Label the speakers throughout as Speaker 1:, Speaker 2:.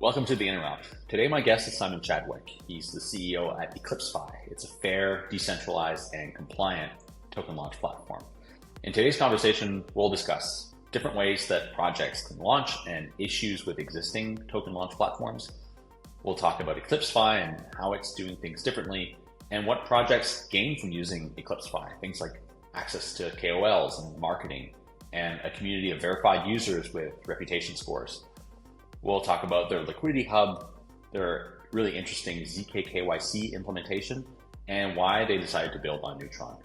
Speaker 1: Welcome to the Interrupt. Today my guest is Simon Chadwick. He's the CEO at Eclipse Fi. It's a fair, decentralized, and compliant token launch platform. In today's conversation, we'll discuss different ways that projects can launch and issues with existing token launch platforms. We'll talk about Eclipse Fi and how it's doing things differently, and what projects gain from using Eclipse Fi. Things like access to KOLs and marketing, and a community of verified users with reputation scores. We'll talk about their Liquidity hub, their really interesting zkKYC implementation, and why they decided to build on Neutron.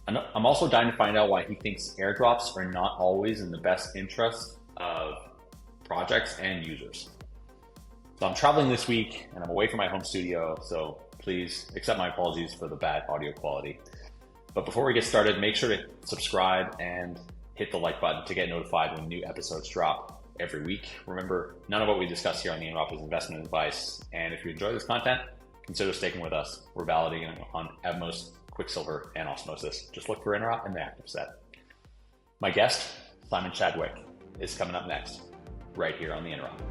Speaker 1: I'm also dying to find out why he thinks airdrops are not always in the best interest of projects and users. So I'm traveling this week and I'm away from my home studio, so please accept my apologies for the bad audio quality. But before we get started, make sure to subscribe and hit the like button to get notified when new episodes drop every week. Remember, none of what we discuss here on the Interrupt is investment advice, and if you enjoy this content, consider sticking with us. We're validating on Evmos, Quicksilver, and Osmosis. Just look for Interrupt in the active set. My guest, Simon Chadwick, is coming up next, right here on the Interrupt.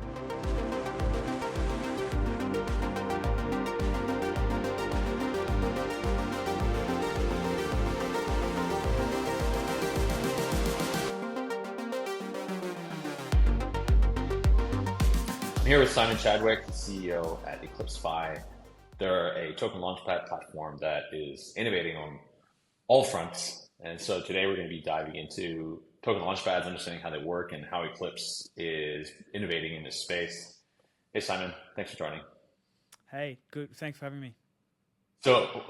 Speaker 1: I'm here with Simon Chadwick, the CEO at Eclipse Fi. They're a token launchpad platform that is innovating on all fronts. And so today we're going to be diving into token launchpads, understanding how they work and how Eclipse is innovating in this space. Hey, Simon, thanks for joining.
Speaker 2: Hey, good. Thanks for having me.
Speaker 1: So,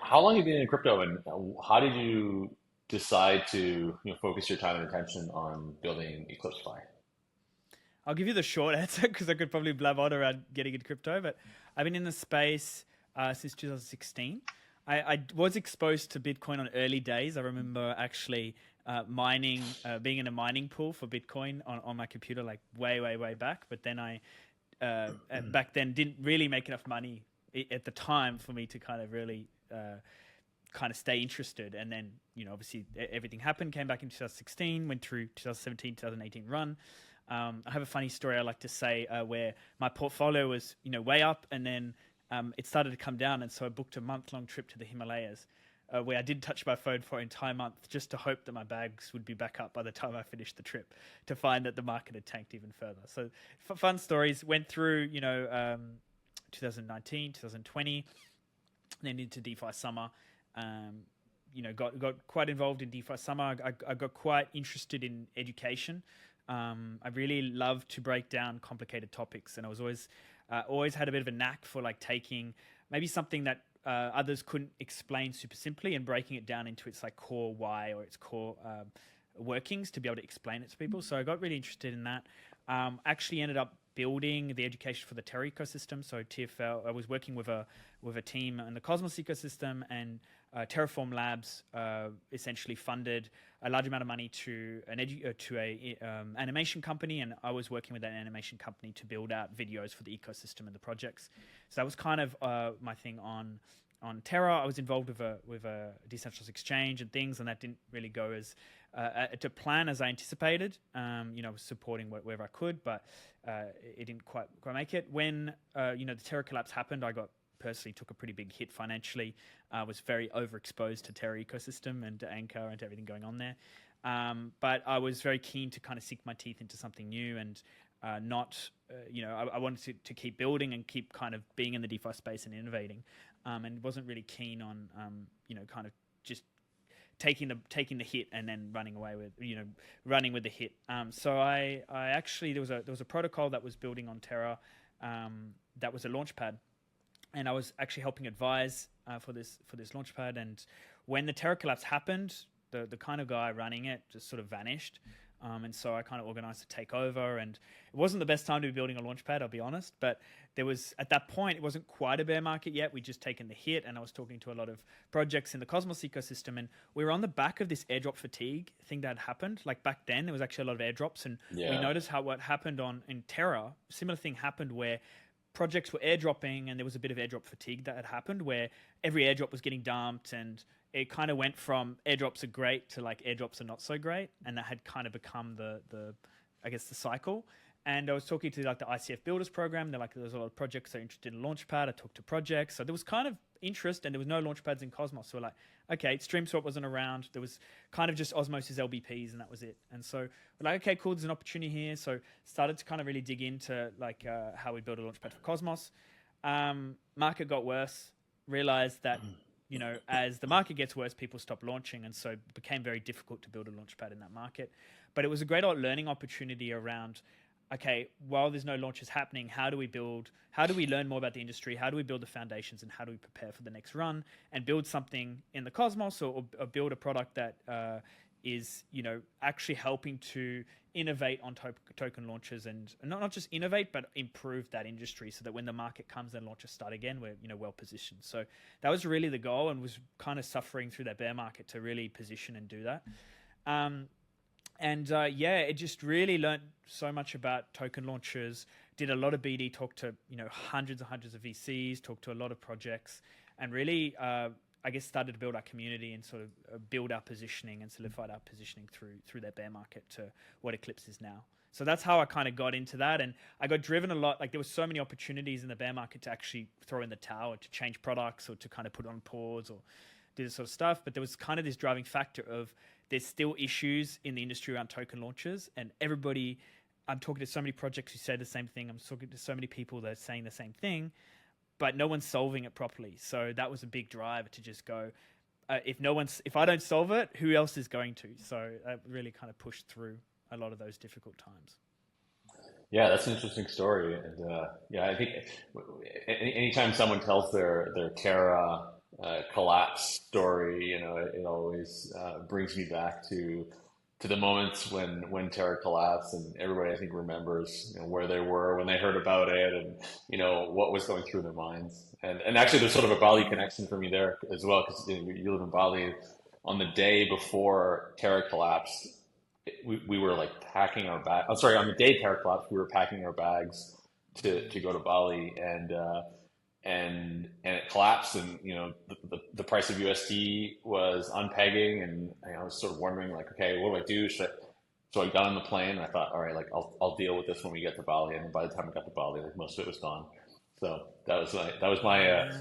Speaker 1: how long have you been in crypto, and how did you decide to focus your time and attention on building Eclipse Fi?
Speaker 2: I'll give you the short answer because I could probably blab on around getting into crypto, but I've been in the space since 2016. I was exposed to Bitcoin on early days. I remember actually mining, being in a mining pool for Bitcoin on my computer, like way back. But then I back then didn't really make enough money at the time for me to kind of really kind of stay interested. And then, obviously everything happened, came back in 2016, went through 2017, 2018 run. I have a funny story I like to say where my portfolio was, way up, and then it started to come down. And so I booked a month-long trip to the Himalayas where I did touch my phone for an entire month just to hope that my bags would be back up by the time I finished the trip, to find that the market had tanked even further. So fun stories. Went through, 2019, 2020, then into DeFi summer. Got quite involved in DeFi summer. I got quite interested in education. I really love to break down complicated topics, and I was always had a bit of a knack for like taking maybe something that others couldn't explain super simply and breaking it down into its like core why or its core workings to be able to explain it to people. So I got really interested in that. Actually ended up building the education for the Terra ecosystem. So TFL, I was working with a team in the Cosmos ecosystem, and Terraform Labs essentially funded a large amount of money to a animation company, and I was working with that animation company to build out videos for the ecosystem and the projects. So that was kind of my thing on Terra. I was involved with a decentralized exchange and things, and that didn't really go as to plan as I anticipated. I was supporting wherever I could, but it didn't quite make it. When the Terra collapse happened, I personally took a pretty big hit financially. I was very overexposed to Terra ecosystem and to Anchor and to everything going on there. But I was very keen to kind of sink my teeth into something new, and I wanted to keep building and keep kind of being in the DeFi space and innovating, and wasn't really keen on kind of just taking the hit and then running with the hit. So I actually there was a protocol that was building on Terra that was a launchpad, and I was actually helping advise for this launchpad. And when the Terra collapse happened, the kind of guy running it just sort of vanished. And so I kind of organized to take over, and it wasn't the best time to be building a launchpad, I'll be honest, but at that point, it wasn't quite a bear market yet. We'd just taken the hit, and I was talking to a lot of projects in the Cosmos ecosystem, and we were on the back of this airdrop fatigue thing that had happened. Like back then, there was actually a lot of airdrops, and we noticed what happened in Terra. Similar thing happened where projects were airdropping, and there was a bit of airdrop fatigue that had happened where every airdrop was getting dumped, and it kind of went from airdrops are great to like airdrops are not so great, and that had kind of become the cycle. And I was talking to like the ICF Builders program. They're like, there's a lot of projects that are interested in Launchpad. I talked to projects. So there was kind of interest, and there was no Launchpads in Cosmos. So we're like, okay, StreamSwap wasn't around. There was kind of just Osmosis LBPs, and that was it. And so we're like, okay, cool, there's an opportunity here. So started to kind of really dig into like how we build a Launchpad for Cosmos. Market got worse. Realized that, you know, as the market gets worse, people stop launching. And so it became very difficult to build a Launchpad in that market. But it was a great learning opportunity around, okay, while there's no launches happening, how do we learn more about the industry? How do we build the foundations, and how do we prepare for the next run and build something in the Cosmos, or build a product that is, you know, actually helping to innovate on token launches, and not just innovate, but improve that industry so that when the market comes and launches start again, we're, you know, well positioned. So that was really the goal, and was kind of suffering through that bear market to really position and do that. It just really learned so much about token launches, did a lot of BD, talked to, you know, hundreds and hundreds of VCs, talked to a lot of projects, and really, I guess, started to build our community and sort of build our positioning and solidified our positioning through that bear market to what Eclipse is now. So that's how I kind of got into that. And I got driven a lot. Like, there were so many opportunities in the bear market to actually throw in the towel, to change products, or to kind of put on pause, or do this sort of stuff. But there was kind of this driving factor of, there's still issues in the industry around token launches, and everybody, I'm talking to so many projects who say the same thing. I'm talking to so many people that are saying the same thing, but no one's solving it properly. So that was a big drive to just go, if I don't solve it, who else is going to? So that really kind of pushed through a lot of those difficult times.
Speaker 1: Yeah, that's an interesting story. And I think anytime someone tells their Terra collapse story, you know, it always brings me back to the moments when Terra collapsed, and everybody, I think, remembers, you know, where they were when they heard about it, and, you know, what was going through their minds. And actually, there's sort of a Bali connection for me there as well, because, you know, you live in Bali. On the day before Terra collapsed, we were like packing our bag. I'm sorry, on the day Terra collapsed, we were packing our bags to go to Bali, and it collapsed, and, you know, the price of USD was unpegging, and I was sort of wondering, like, okay, what do I do? So I got on the plane, and I thought, all right, like, I'll deal with this when we get to Bali. And by the time I got to Bali, like, most of it was gone. So that was my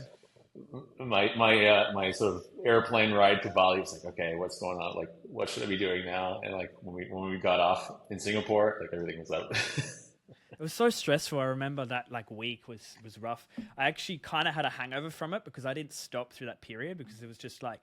Speaker 1: sort of airplane ride to Bali. Was like, okay, what's going on? Like, what should I be doing now? And like, when we got off in Singapore, like, everything was out.
Speaker 2: It was so stressful. I remember that like week was rough. I actually kind of had a hangover from it, because I didn't stop through that period, because it was just like,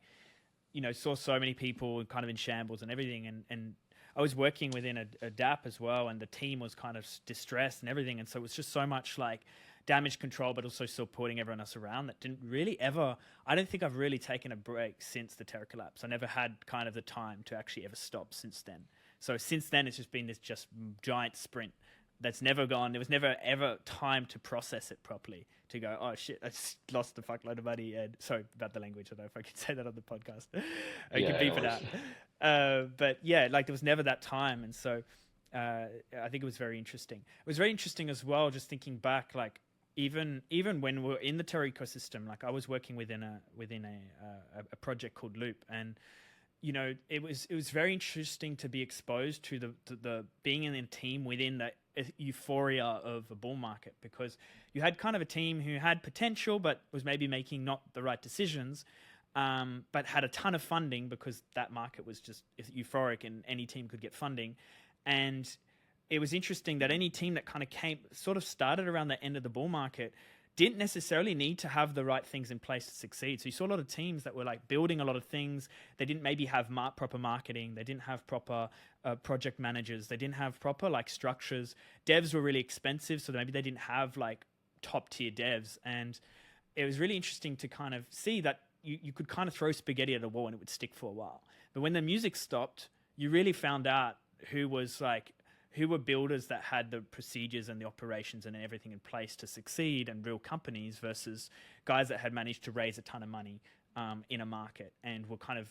Speaker 2: you know, saw so many people kind of in shambles and everything. And I was working within a DApp as well, and the team was kind of distressed and everything. And so it was just so much like damage control, but also supporting everyone else around, that didn't really ever, I don't think I've really taken a break since the Terra collapse. I never had kind of the time to actually ever stop since then. So since then, it's just been this just giant sprint that's never gone. There was never ever time to process it properly, to go, oh shit, I just lost a fuckload of money. And sorry about the language. I don't know if I can say that on the podcast. I can beep it out. But yeah, like, there was never that time. And so I think it was very interesting. It was very interesting as well, just thinking back, like, even when we're in the Terra ecosystem, like, I was working within a project called Loop, and, you know, it was very interesting to be exposed to the being in a team within the euphoria of a bull market, because you had kind of a team who had potential but was maybe making not the right decisions, but had a ton of funding, because that market was just euphoric and any team could get funding. And it was interesting that any team that kind of started around the end of the bull market didn't necessarily need to have the right things in place to succeed. So you saw a lot of teams that were like building a lot of things. They didn't maybe have proper marketing. They didn't have proper project managers. They didn't have proper like structures. Devs were really expensive, so maybe they didn't have like top tier devs. And it was really interesting to kind of see that you could kind of throw spaghetti at a wall and it would stick for a while. But when the music stopped, you really found out who were builders that had the procedures and the operations and everything in place to succeed, and real companies, versus guys that had managed to raise a ton of money in a market and were kind of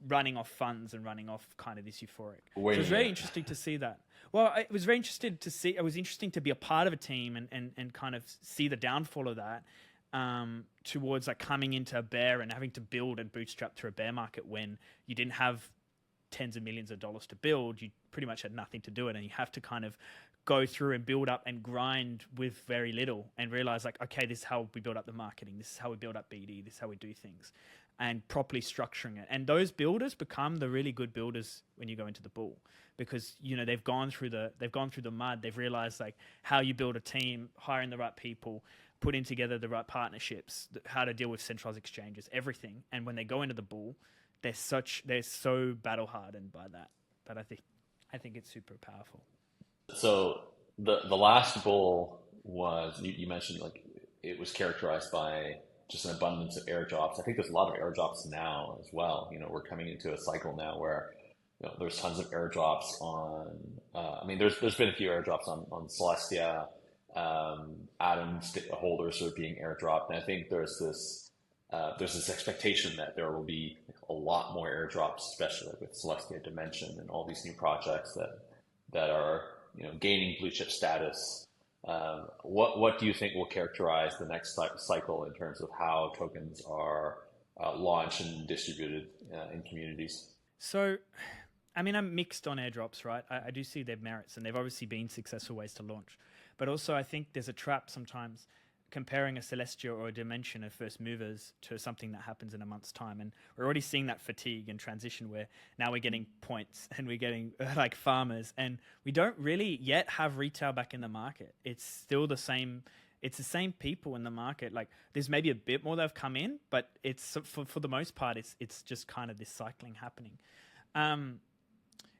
Speaker 2: running off funds and running off kind of this euphoric. So it was very interesting to see that. Well, it was very interesting to see. It was interesting to be a part of a team and kind of see the downfall of that, towards like coming into a bear and having to build and bootstrap through a bear market when you didn't have tens of millions of dollars to build. You pretty much had nothing to do it, and you have to kind of go through and build up and grind with very little and realize like, okay, this is how we build up the marketing. This is how we build up BD. This is how we do things, and properly structuring it. And those builders become the really good builders when you go into the bull, because, you know, they've gone through the mud. They've realized like how you build a team, hiring the right people, putting together the right partnerships, how to deal with centralized exchanges, everything. And when they go into the bull, they're so battle hardened by that. But I think it's super powerful.
Speaker 1: So the last bull was, you mentioned like it was characterized by just an abundance of airdrops. I think there's a lot of airdrops now as well. You know, we're coming into a cycle now where, you know, there's tons of airdrops on. I mean, there's been a few airdrops on Celestia. Atom holders are being airdropped, and I think there's this expectation that there will be a lot more airdrops, especially with Celestia Dimension and all these new projects that are, you know, gaining blue chip status. What do you think will characterize the next cycle in terms of how tokens are launched and distributed in communities?
Speaker 2: So, I mean, I'm mixed on airdrops, right? I do see their merits, and they've obviously been successful ways to launch. But also, I think there's a trap sometimes comparing a Celestia or a Dimension of first movers to something that happens in a month's time. And we're already seeing that fatigue and transition where now we're getting points and we're getting like farmers, and we don't really yet have retail back in the market. It's still the same. It's the same people in the market. Like, there's maybe a bit more that have come in, but it's for the most part, it's just kind of this cycling happening.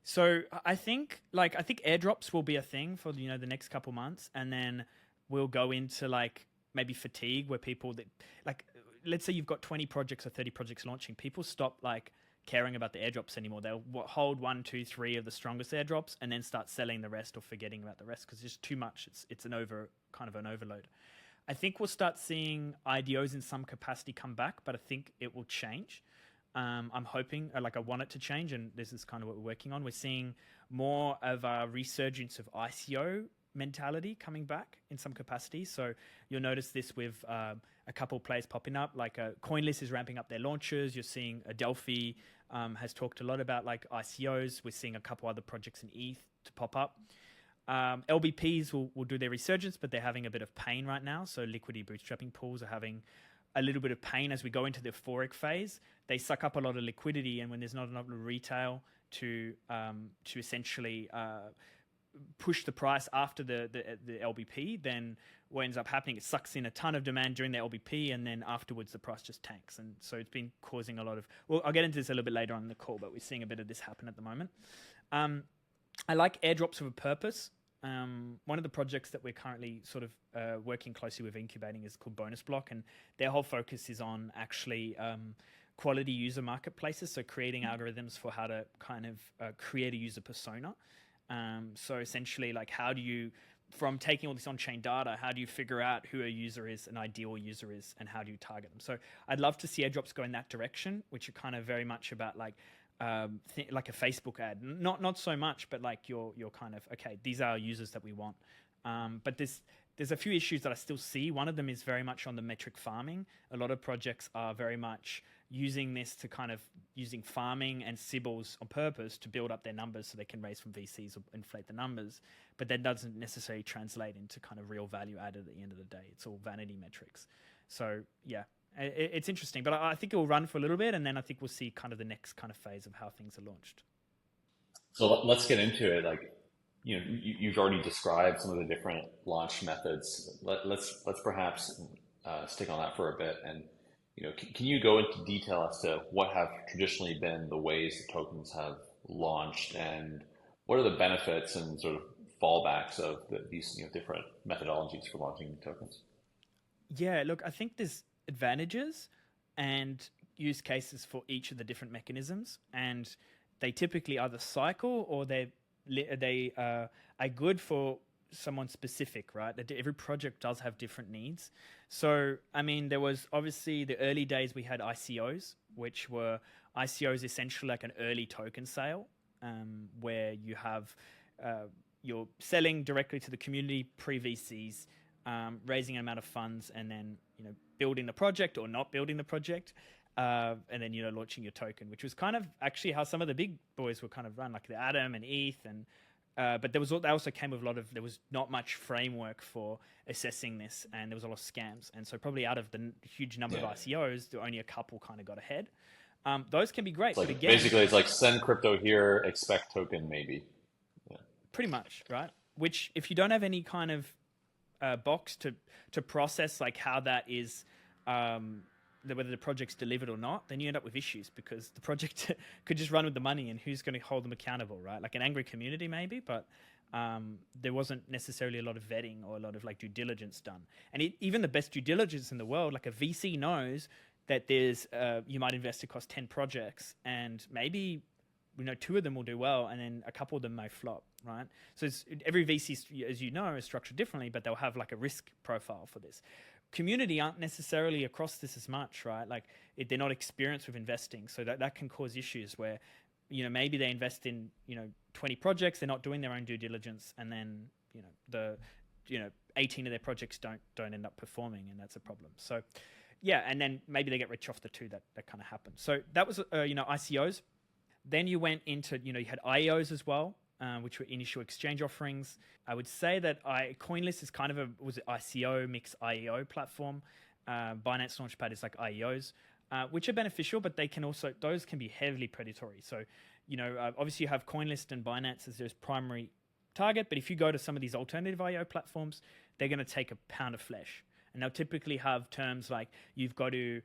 Speaker 2: So I think airdrops will be a thing for, you know, the next couple months, and then we'll go into like maybe fatigue where people that, like, let's say you've got 20 projects or 30 projects launching, people stop like caring about the airdrops anymore. They'll hold 1, 2, 3 of the strongest airdrops and then start selling the rest or forgetting about the rest because it's just too much. It's an overload. I think we'll start seeing IDOs in some capacity come back, but I think it will change. I'm hoping, I want it to change, and this is kind of what we're working on. We're seeing more of a resurgence of ICO mentality coming back in some capacity. So you'll notice this with a couple of players popping up, like CoinList is ramping up their launches. You're seeing Adelphi has talked a lot about like ICOs. We're seeing a couple other projects in ETH to pop up. LBPs will do their resurgence, but they're having a bit of pain right now. So liquidity bootstrapping pools are having a little bit of pain as we go into the euphoric phase. They suck up a lot of liquidity, and when there's not enough retail to essentially push the price after the LBP, then what ends up happening, it sucks in a ton of demand during the LBP, and then afterwards the price just tanks. And so it's been causing a lot of, well, I'll get into this a little bit later on in the call, but we're seeing a bit of this happen at the moment. I like airdrops with a purpose. One of the projects that we're currently sort of working closely with incubating is called Bonus Block, and their whole focus is on actually quality user marketplaces, so creating algorithms for how to kind of create a user persona. So essentially, like, how do you, from taking all this on-chain data, how do you figure out who a user is, an ideal user is, and how do you target them? So I'd love to see airdrops go in that direction, which are kind of very much about like a Facebook ad, not so much, but like you're kind of, okay, these are users that we want. But there's a few issues that I still see. One of them is very much on the metric farming. A lot of projects are very much using this to kind of using farming and CIBILs on purpose to build up their numbers so they can raise from VCs or inflate the numbers. But that doesn't necessarily translate into kind of real value added at the end of the day. It's all vanity metrics. So yeah, it's interesting, but I think it will run for a little bit, and then I think we'll see kind of the next kind of phase of how things are launched.
Speaker 1: So let's get into it. Like, you know, you've already described some of the different launch methods. Let's perhaps stick on that for a bit. And, you know, can you go into detail as to what have traditionally been the ways the tokens have launched, and what are the benefits and sort of fallbacks of these, you know, different methodologies for launching tokens?
Speaker 2: Yeah, look, I think there's advantages and use cases for each of the different mechanisms, and they typically either cycle or they are good for someone specific, right? Every project does have different needs. So, I mean, there was obviously the early days we had ICOs, which were ICOs essentially like an early token sale, where you have you're selling directly to the community pre-VCs, raising an amount of funds, and then, you know, building the project or not building the project, and then, you know, launching your token, which was kind of actually how some of the big boys were kind of run, like the Atom and ETH and but they also came with there was not much framework for assessing this, and there was a lot of scams. And so probably out of the huge number of ICOs, there were only a couple kind of got ahead. Those can be great,
Speaker 1: It's like,
Speaker 2: but again,
Speaker 1: basically it's like send crypto here, expect token maybe. Yeah.
Speaker 2: Pretty much, right? Which, if you don't have any kind of box to process like how that is, whether the project's delivered or not, then you end up with issues, because the project could just run with the money, and who's going to hold them accountable, right? Like an angry community maybe, but there wasn't necessarily a lot of vetting or a lot of like due diligence done. And even the best due diligence in the world, like a VC knows that there's you might invest across 10 projects, and maybe 2 of them will do well, and then a couple of them may flop, right? So every VC, as you know, is structured differently, but they'll have like a risk profile for this. Community aren't necessarily across this as much, right? Like they're not experienced with investing, so that can cause issues where maybe they invest in 20 projects, they're not doing their own due diligence, and then 18 of their projects don't end up performing, and that's a problem. So yeah, and then maybe they get rich off the 2 that kind of happen. So that was ICOs. Then you went into you had IEOs as well, which were initial exchange offerings. I would say that CoinList is kind of was an ICO mix IEO platform. Binance Launchpad is like IEOs, which are beneficial, but those can be heavily predatory. So, obviously you have CoinList and Binance as their primary target, but if you go to some of these alternative IEO platforms, they're going to take a pound of flesh, and they'll typically have terms like you've got to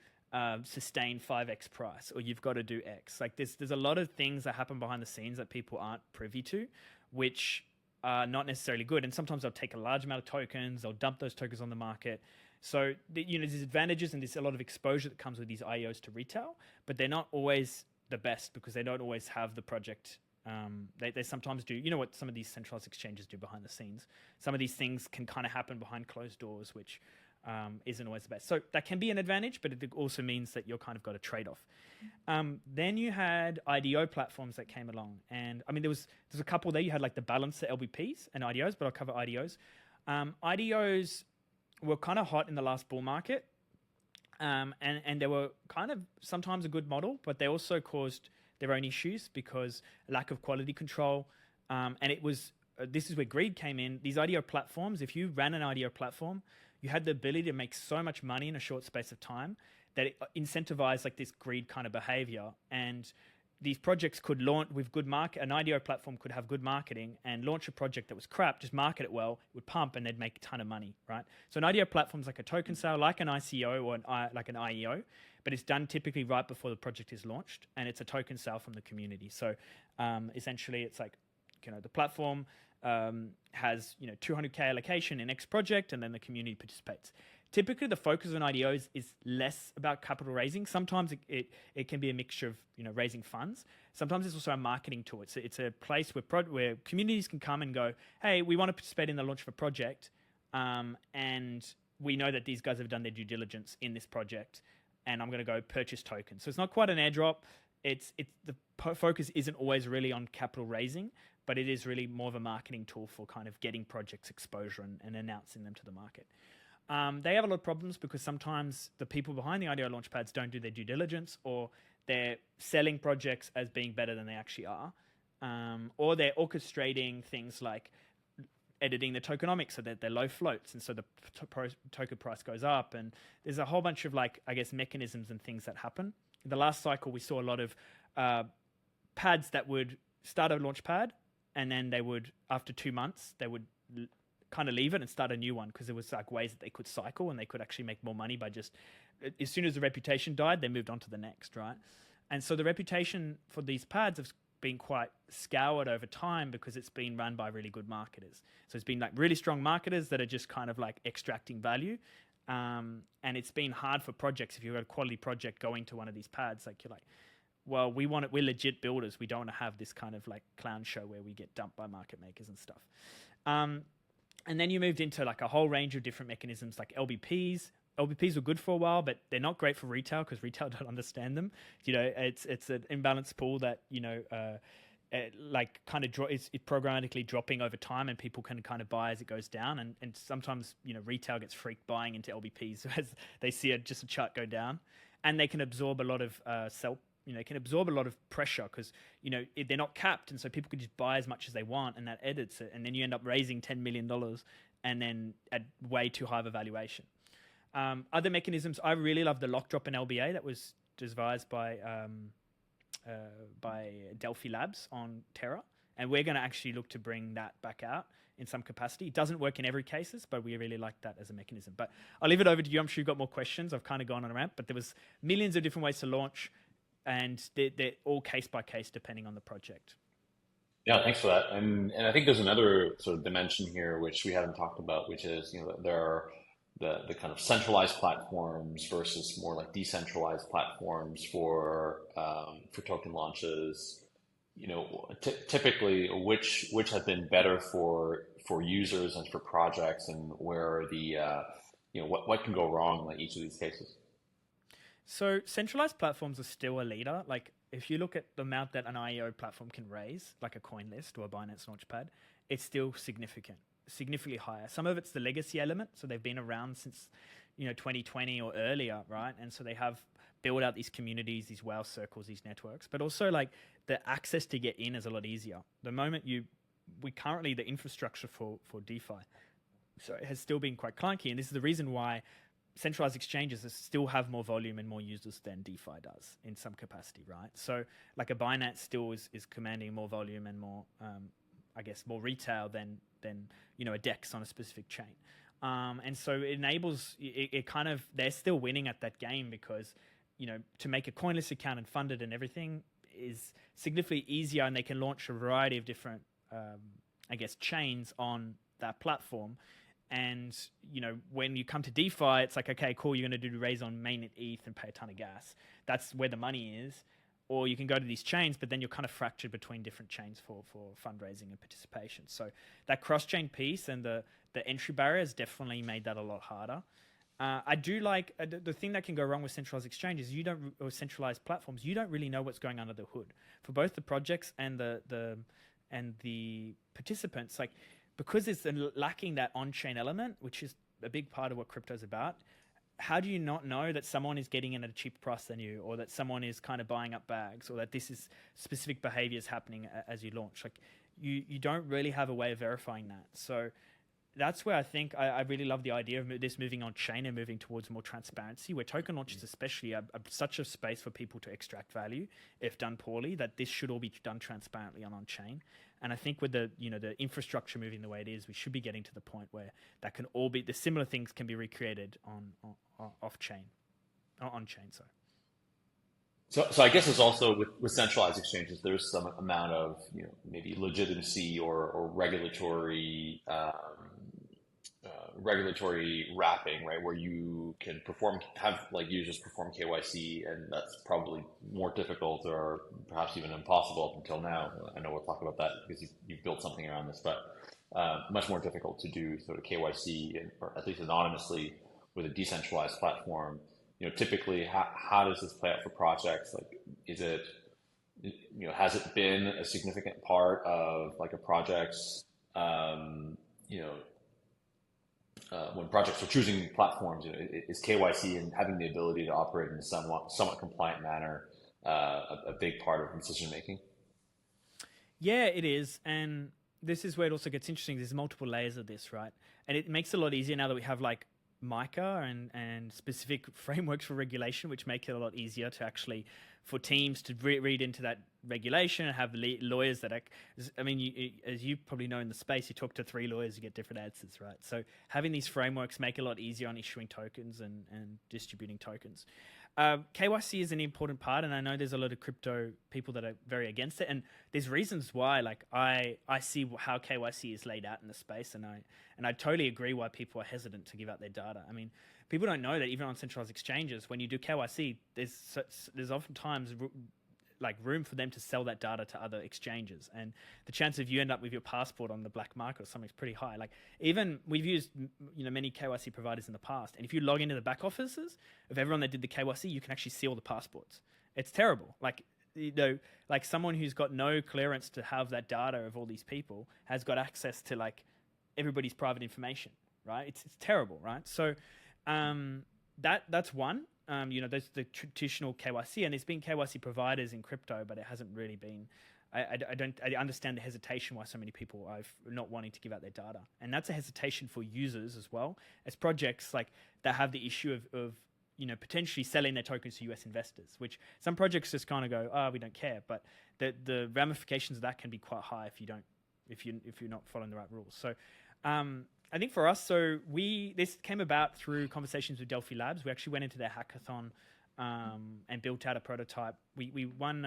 Speaker 2: sustain 5x price, or you've got to do X. Like there's a lot of things that happen behind the scenes that people aren't privy to, which are not necessarily good. And sometimes they'll take a large amount of tokens, they'll dump those tokens on the market. So there's advantages and there's a lot of exposure that comes with these IEOs to retail, but they're not always the best, because they don't always have the project. They sometimes do, what some of these centralized exchanges do behind the scenes. Some of these things can kind of happen behind closed doors, which isn't always the best. So that can be an advantage, but it also means that you're kind of got a trade-off. Then you had IDO platforms that came along, and I mean there's a couple there. You had like the Balancer LBPs and IDOs, but I'll cover IDOs. IDOs were kind of hot in the last bull market, and they were kind of sometimes a good model, but they also caused their own issues because lack of quality control, and it was this is where greed came in. These IDO platforms, if you ran an IDO platform, you had the ability to make so much money in a short space of time that it incentivized like this greed kind of behavior. And these projects could launch with good market. An IDO platform could have good marketing and launch a project that was crap, just market it well, it would pump, and they'd make a ton of money, right? So an IDO platform is like a token sale, like an ICO or like an IEO, but it's done typically right before the project is launched, and it's a token sale from the community. So essentially, it's like the platform has 200k allocation in X project, and then the community participates. Typically, the focus on IDOs is less about capital raising. Sometimes it can be a mixture of raising funds. Sometimes it's also a marketing tool. It's a place where communities can come and go, hey, we want to participate in the launch of a project, and we know that these guys have done their due diligence in this project, and I'm going to go purchase tokens. So it's not quite an airdrop. The focus isn't always really on capital raising, but it is really more of a marketing tool for kind of getting projects exposure and announcing them to the market. They have a lot of problems because sometimes the people behind the IDO launchpads don't do their due diligence, or they're selling projects as being better than they actually are, or they're orchestrating things like editing the tokenomics so that they're low floats, and so the token price goes up. And there's a whole bunch of mechanisms and things that happen. In the last cycle, we saw a lot of pads that would start a launch pad, and then they would, after 2 months, they would kind of leave it and start a new one, because there was ways that they could cycle and they could actually make more money by just, as soon as the reputation died, they moved on to the next, right? And so the reputation for these pads have been quite scoured over time because it's been run by really good marketers. So it's been really strong marketers that are just kind of extracting value. And it's been hard for projects. If you've got a quality project going to one of these pads, you're like, well, we're legit builders. We don't want to have this kind of clown show where we get dumped by market makers and stuff. And then you moved into a whole range of different mechanisms like LBPs. LBPs were good for a while, but they're not great for retail because retail don't understand them. It's an imbalanced pool that it's programmatically dropping over time, and people can kind of buy as it goes down. And sometimes retail gets freaked buying into LBPs as they see just a chart go down, and they can absorb a lot of it can absorb a lot of pressure because they're not capped, and so people can just buy as much as they want, and that edits it, and then you end up raising $10 million and then at way too high of a valuation. Other mechanisms, I really love the lock drop and LBA that was devised by Delphi Labs on Terra, and we're going to actually look to bring that back out in some capacity. It doesn't work in every cases, but we really like that as a mechanism. But I'll leave it over to you. I'm sure you've got more questions. I've kind of gone on a rant, but there was millions of different ways to launch, and they're all case by case depending on the project.
Speaker 1: Yeah, thanks for that. And I think there's another sort of dimension here which we haven't talked about, which is there are the kind of centralized platforms versus more like decentralized platforms for token launches. Typically, which have been better for users and for projects, and where are the what can go wrong in each of these cases?
Speaker 2: So centralized platforms are still a leader. Like if you look at the amount that an IEO platform can raise, like a CoinList or a Binance Launchpad, it's still significantly higher. Some of it's the legacy element, so they've been around since 2020 or earlier, right? And so they have built out these communities, these WoW circles, these networks, but also like the access to get in is a lot easier. The moment the infrastructure for DeFi, so it has still been quite clunky, and this is the reason why centralized exchanges still have more volume and more users than DeFi does in some capacity, right? So like a Binance still is commanding more volume and more, more retail than a DEX on a specific chain. And so it enables, they're still winning at that game because, to make a CoinList account and fund it and everything is significantly easier, and they can launch a variety of different, chains on that platform. And, when you come to DeFi, it's like, okay, cool, you're going to raise on mainnet ETH and pay a ton of gas. That's where the money is. Or you can go to these chains, but then you're kind of fractured between different chains for fundraising and participation. So that cross-chain piece and the entry barrier has definitely made that a lot harder. I do like the thing that can go wrong with centralized exchanges. Or centralized platforms. You don't really know what's going under the hood for both the projects and the participants. Like because it's lacking that on-chain element, which is a big part of what crypto is about. How do you not know that someone is getting in at a cheaper price than you, or that someone is kind of buying up bags, or that this is specific behaviors happening as you launch? Like you don't really have a way of verifying that. So that's where I think I really love the idea of this moving on chain and moving towards more transparency, where token launches especially are such a space for people to extract value if done poorly, that this should all be done transparently on chain. And I think with the infrastructure moving the way it is, we should be getting to the point where that can all be, the similar things can be recreated on chain.
Speaker 1: So I guess it's also with centralized exchanges, there's some amount of maybe legitimacy or regulatory wrapping, right? Where you can have users perform KYC, and that's probably more difficult or perhaps even impossible up until now. I know we'll talk about that because you've built something around this, but much more difficult to do sort of KYC, or at least anonymously, with a decentralized platform. Typically, how does this play out for projects? Like, is it, has it been a significant part of like a project's, when projects are choosing platforms, is KYC and having the ability to operate in a somewhat compliant manner a big part of decision making?
Speaker 2: Yeah, it is, and this is where it also gets interesting. There's multiple layers of this, right? And it makes it a lot easier now that we have like MiCA and specific frameworks for regulation, which make it a lot easier to actually, for teams to read into that regulation and have lawyers that as you probably know in the space, you talk to 3 lawyers, you get different answers, right? So having these frameworks make it a lot easier on issuing tokens and distributing tokens. KYC is an important part, and I know there's a lot of crypto people that are very against it, and there's reasons why. Like I see how KYC is laid out in the space, and I totally agree why people are hesitant to give out their data. I mean, people don't know that even on centralized exchanges, when you do KYC, there's oftentimes like room for them to sell that data to other exchanges, and the chance of you end up with your passport on the black market or something is pretty high. Like even we've used many KYC providers in the past, and if you log into the back offices of everyone that did the KYC, you can actually see all the passports. It's terrible. Like like someone who's got no clearance to have that data of all these people has got access to like everybody's private information, right? It's terrible, right? So that's one. there's the traditional KYC, and there's been KYC providers in crypto, but it hasn't really been. I understand the hesitation why so many people are not wanting to give out their data, and that's a hesitation for users as well as projects like that have the issue of potentially selling their tokens to US investors, which some projects just kind of go, we don't care, but the ramifications of that can be quite high if you're not following the right rules. So I think for us, this came about through conversations with Delphi Labs. We actually went into their hackathon and built out a prototype. We won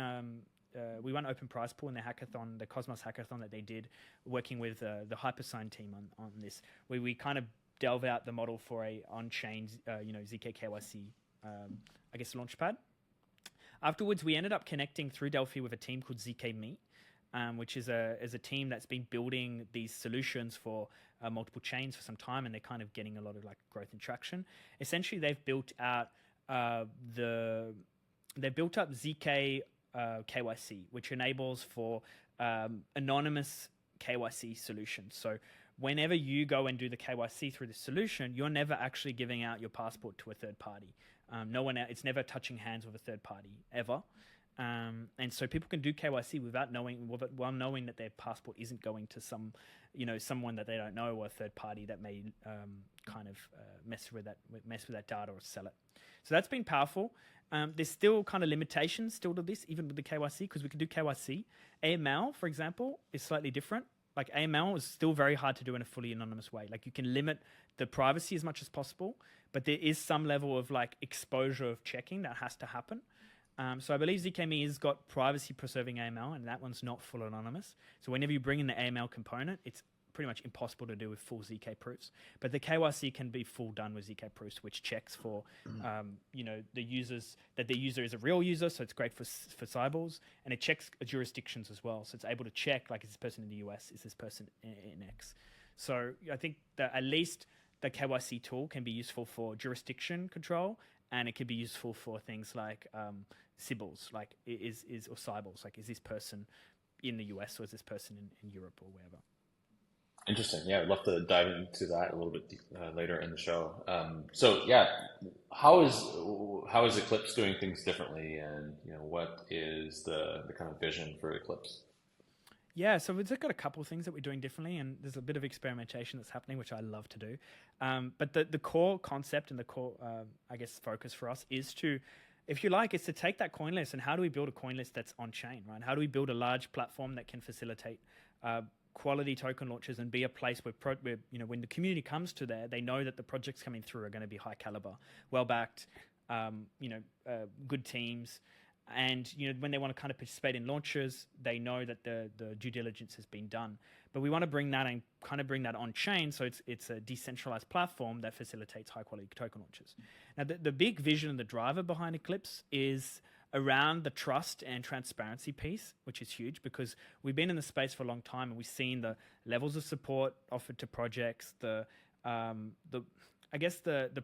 Speaker 2: open prize pool in the hackathon, the Cosmos hackathon that they did, working with the Hypersign team on this, where we kind of delve out the model for a on-chain, zkKYC, launchpad. Afterwards, we ended up connecting through Delphi with a team called zkMe, which is a team that's been building these solutions for multiple chains for some time, and they're kind of getting a lot of like growth and traction. Essentially, they've built out zkKYC, which enables for anonymous KYC solutions. So whenever you go and do the KYC through the solution, you're never actually giving out your passport to a third party. It's never touching hands with a third party ever. And so people can do KYC without knowing that their passport isn't going to someone that they don't know, or a third party that may mess with that data or sell it. So that's been powerful. There's still kind of limitations still to this, even with the KYC, because we can do KYC. AML, for example, is slightly different. Like AML is still very hard to do in a fully anonymous way. Like you can limit the privacy as much as possible, but there is some level of like exposure of checking that has to happen. So I believe zkMe has got privacy preserving AML, and that one's not full anonymous. So whenever you bring in the AML component, it's pretty much impossible to do with full zk proofs. But the KYC can be full done with zk proofs, which checks for the users, that the user is a real user. So it's great for CIBILs, and it checks jurisdictions as well. So it's able to check, like, is this person in the US? Is this person in X? So I think that at least the KYC tool can be useful for jurisdiction control, and it could be useful for things like CIBILs, like or CIBILs, like is this person in the US or is this person in Europe or wherever?
Speaker 1: Interesting. Yeah, I'd love to dive into that a little bit later in the show. How is Eclipse doing things differently, and what is the kind of vision for Eclipse?
Speaker 2: Yeah, so we've got a couple of things that we're doing differently, and there's a bit of experimentation that's happening, which I love to do. But the core concept and the core, focus for us is to, if you like, is to take that coin list and how do we build a coin list that's on chain, right? How do we build a large platform that can facilitate quality token launches and be a place where when the community comes to there, they know that the projects coming through are going to be high caliber, well backed, good teams. And when they want to kind of participate in launches, they know that the due diligence has been done. But we want to bring that and kind of bring that on chain, so it's a decentralized platform that facilitates high quality token launches. Now, the big vision and the driver behind Eclipse is around the trust and transparency piece, which is huge because we've been in the space for a long time, and we've seen the levels of support offered to projects, the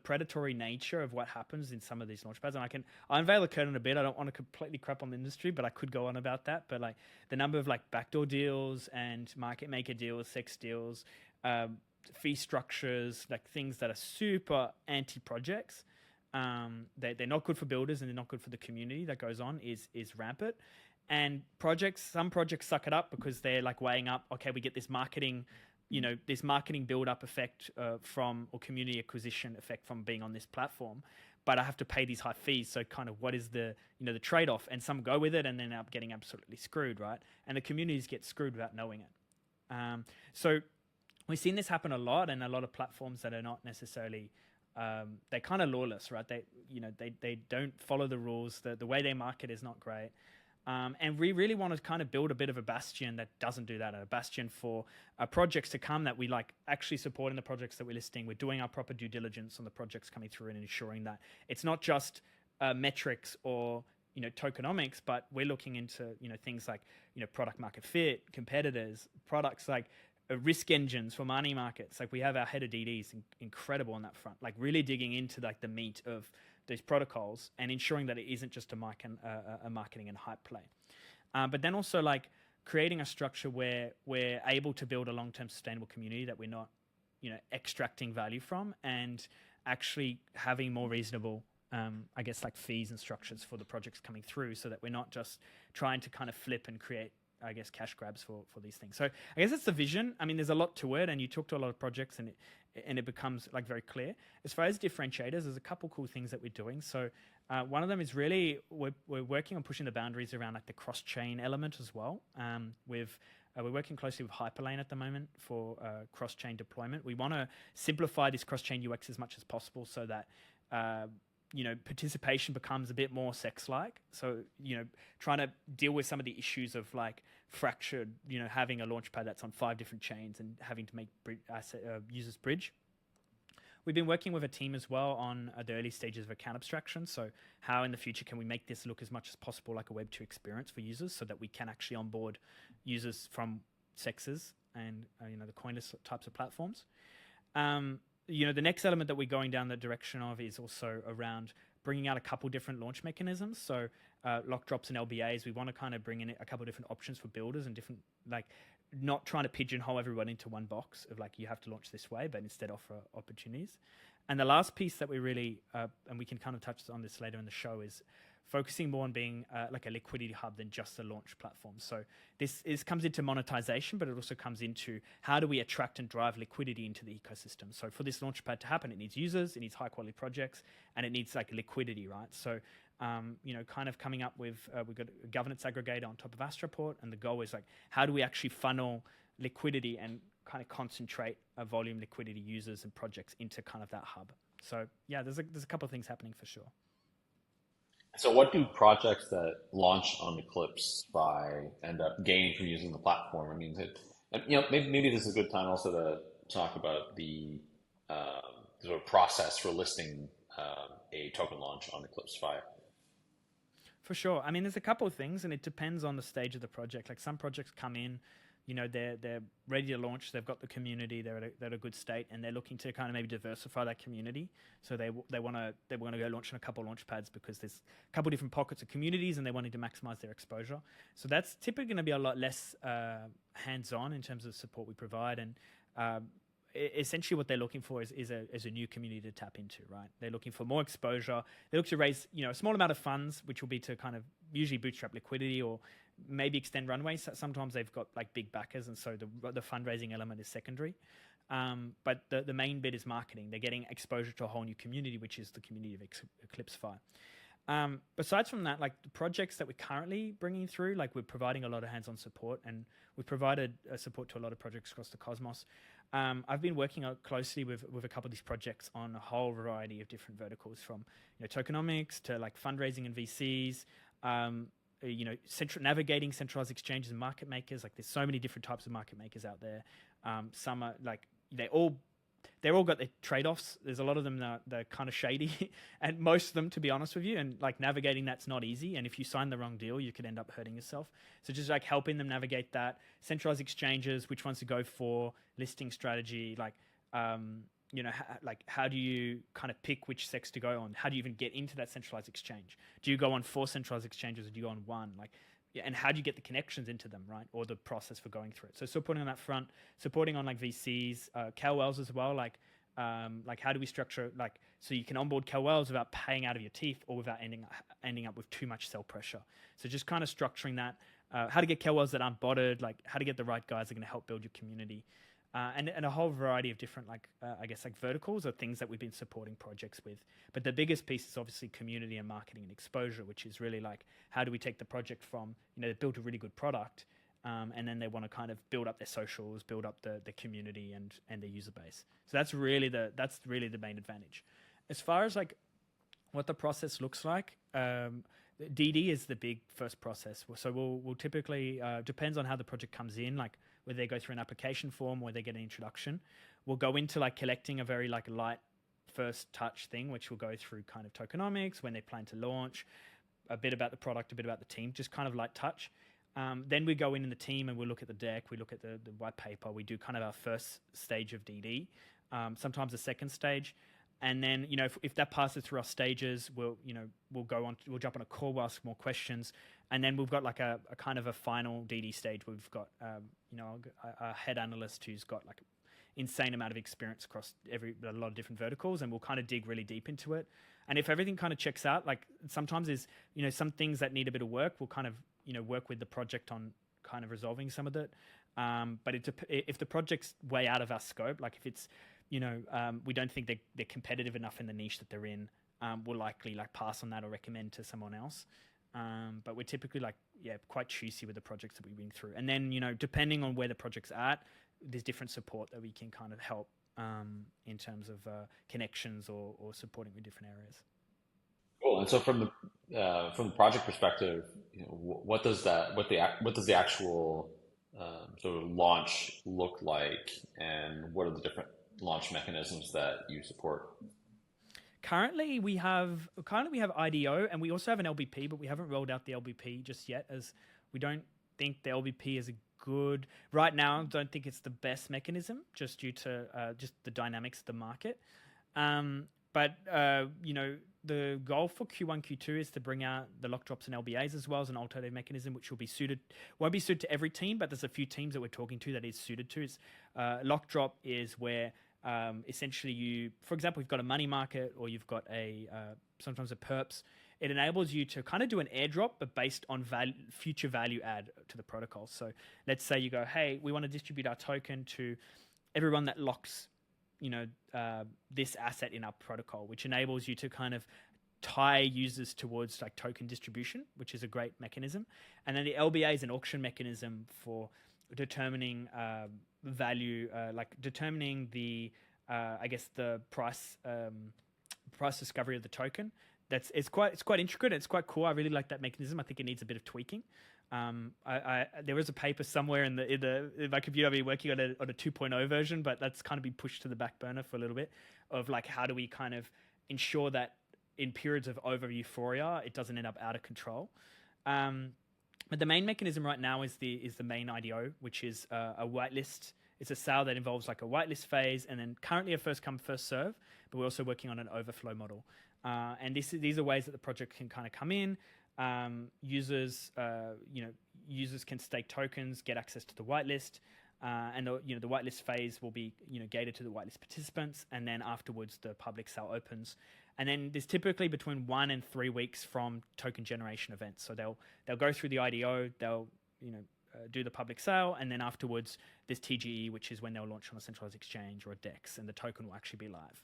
Speaker 2: predatory nature of what happens in some of these launchpads. And I unveil the curtain a bit. I don't want to completely crap on the industry, but I could go on about that. But like the number of like backdoor deals and market maker deals, sex deals, fee structures, like things that are super anti-projects. They're not good for builders, and they're not good for the community that goes on is rampant. And some projects suck it up because they're like weighing up, okay, we get this marketing build-up effect or community acquisition effect from being on this platform, but I have to pay these high fees. So kind of what is the trade-off? And some go with it and then end up getting absolutely screwed, right? And the communities get screwed without knowing it. So we've seen this happen a lot, and a lot of platforms that are not necessarily they're kind of lawless, right? They don't follow the rules. The way they market is not great. And we really want to kind of build a bit of a bastion that doesn't do that, a bastion for projects to come that we like actually supporting the projects that we're listing. We're doing our proper due diligence on the projects coming through and ensuring that it's not just metrics or tokenomics, but we're looking into things like product market fit, competitors, products like risk engines for money markets. Like we have our head of DDs incredible on that front, like really digging into like the meat of these protocols and ensuring that it isn't just a marketing and hype play. But then also like creating a structure where we're able to build a long-term sustainable community that we're not, extracting value from, and actually having more reasonable I guess like fees and structures for the projects coming through, so that we're not just trying to kind of flip and create, I guess, cash grabs for these things. So I guess that's the vision. I mean, there's a lot to it, and you talk to a lot of projects, and it becomes like very clear. As far as differentiators, there's a couple cool things that we're doing. So one of them is really we're working on pushing the boundaries around like the cross-chain element as well. We're working closely with Hyperlane at the moment for cross-chain deployment. We want to simplify this cross-chain UX as much as possible, so that participation becomes a bit more sex-like. So, trying to deal with some of the issues of like fractured, having a launchpad that's on 5 different chains and having to make users bridge. We've been working with a team as well on the early stages of account abstraction. So how in the future can we make this look as much as possible like a Web2 experience for users, so that we can actually onboard users from sexes and the coinless types of platforms. The next element that we're going down the direction of is also around bringing out a couple different launch mechanisms. So lock drops and LBAs, we want to kind of bring in a couple different options for builders, and different, like, not trying to pigeonhole everyone into one box of like, you have to launch this way, but instead offer opportunities. And the last piece that we really, and we can kind of touch on this later in the show, is focusing more on being like a liquidity hub than just a launch platform. So this comes into monetization, but it also comes into how do we attract and drive liquidity into the ecosystem. So for this launchpad to happen, it needs users, it needs high quality projects, and it needs like liquidity, right? So, kind of coming up with, we've got a governance aggregator on top of Astroport, and the goal is like, how do we actually funnel liquidity and kind of concentrate volume liquidity users and projects into kind of that hub. So yeah, there's a couple of things happening for sure.
Speaker 1: So what do projects that launch on Eclipse Fi end up gaining from using the platform? I mean, maybe this is a good time also to talk about the sort of process for listing a token launch on Eclipse Fi.
Speaker 2: For sure. I mean, there's a couple of things, and it depends on the stage of the project. Like some projects come in, they're ready to launch. They've got the community. They're at a good state, and they're looking to kind of maybe diversify that community. So they want to go launch on a couple of launch pads because there's a couple of different pockets of communities, and they wanting to maximize their exposure. So that's typically going to be a lot less hands-on in terms of support we provide, and essentially what they're looking for is a new community to tap into, right? They're looking for more exposure. They look to raise a small amount of funds, which will be to kind of usually bootstrap liquidity or maybe extend runways. Sometimes they've got like big backers, and so the fundraising element is secondary. But the main bit is marketing. They're getting exposure to a whole new community, which is the community of Eclipse Fi. Besides from that, like the projects that we're currently bringing through, like we're providing a lot of hands-on support, and we've provided support to a lot of projects across the cosmos. I've been working closely with a couple of these projects on a whole variety of different verticals, from tokenomics to like fundraising and VCs. Navigating centralized exchanges and market makers. Like there's so many different types of market makers out there. Some are like they're all got their trade-offs. There's a lot of them that they're kind of shady, and most of them, to be honest with you, and like navigating that's not easy. And if you sign the wrong deal, you could end up hurting yourself. So just like helping them navigate that, centralized exchanges, which ones to go for, listing strategy, like how do you kind of pick which sex to go on? How do you even get into that centralized exchange? Do you go on 4 centralized exchanges, or do you go on 1? And how do you get the connections into them, right? Or the process for going through it. So supporting on that front, supporting on like VCs, KOLs as well. Like how do we structure so you can onboard KOLs without paying out of your teeth or without ending up with too much sell pressure. So just kind of structuring that, how to get KOLs that aren't botted, like how to get the right guys that are going to help build your community. And a whole variety of different, verticals or things that we've been supporting projects with. But the biggest piece is obviously community and marketing and exposure, which is really like, how do we take the project from, they built a really good product, and then they want to kind of build up their socials, build up the community and their user base. So that's really the main advantage. As far as like what the process looks like, DD is the big first process. So we'll typically, depends on how the project comes in, like whether they go through an application form or they get an introduction. We'll go into like collecting a very like light first touch thing, which will go through kind of tokenomics, when they plan to launch, a bit about the product, a bit about the team, just kind of light touch. Then we go in the team and we look at the deck, we look at the white paper, we do kind of our first stage of DD, sometimes a second stage. And then, if that passes through our stages, we'll jump on a call, we'll ask more questions. And then we've got like a kind of a final DD stage where we've got, a head analyst who's got like insane amount of experience across a lot of different verticals, and we'll kind of dig really deep into it. And if everything kind of checks out, like sometimes there's, some things that need a bit of work, we'll kind of, work with the project on kind of resolving some of it. But if the project's way out of our scope, like if it's, we don't think they're competitive enough in the niche that they're in, we'll likely like pass on that or recommend to someone else. But we're typically quite choosy with the projects that we bring through. And then, depending on where the project's at, there's different support that we can kind of help in terms of connections or supporting with different areas.
Speaker 1: Cool. And so from the project perspective, what does the actual sort of launch look like, and what are the different launch mechanisms that you support?
Speaker 2: Currently we have IDO, and we also have an LBP, but we haven't rolled out the LBP just yet, as we don't think the LBP is a good right now. Don't think it's the best mechanism, just due to just the dynamics of the market. But the goal for Q1, Q2 is to bring out the lock drops and LBAs as well as an alternative mechanism, which won't be suited to every team, but there's a few teams that we're talking to that is suited to. It's lock drop is where essentially you, for example, you've got a money market, or you've got sometimes a perps. It enables you to kind of do an airdrop, but based on future value add to the protocol. So let's say you go, hey, we want to distribute our token to everyone that locks, this asset in our protocol, which enables you to kind of tie users towards like token distribution, which is a great mechanism. And then the LBA is an auction mechanism for determining value, like determining the, the price discovery of the token. It's quite intricate. It's quite cool. I really like that mechanism. I think it needs a bit of tweaking. There was a paper somewhere in my computer. I've been working on a 2.0 version, but that's kind of been pushed to the back burner for a little bit, of like, how do we kind of ensure that in periods of over euphoria, it doesn't end up out of control. But the main mechanism right now is the main IDO, which is a whitelist. It's a sale that involves like a whitelist phase, and then currently a first come first serve. But we're also working on an overflow model, and these are ways that the project can kind of come in. Users can stake tokens, get access to the whitelist, and the whitelist phase will be gated to the whitelist participants, and then afterwards the public sale opens. And then there's typically between 1 and 3 weeks from token generation events. So they'll go through the IDO, they'll do the public sale, and then afterwards there's TGE, which is when they'll launch on a centralized exchange or a DEX, and the token will actually be live.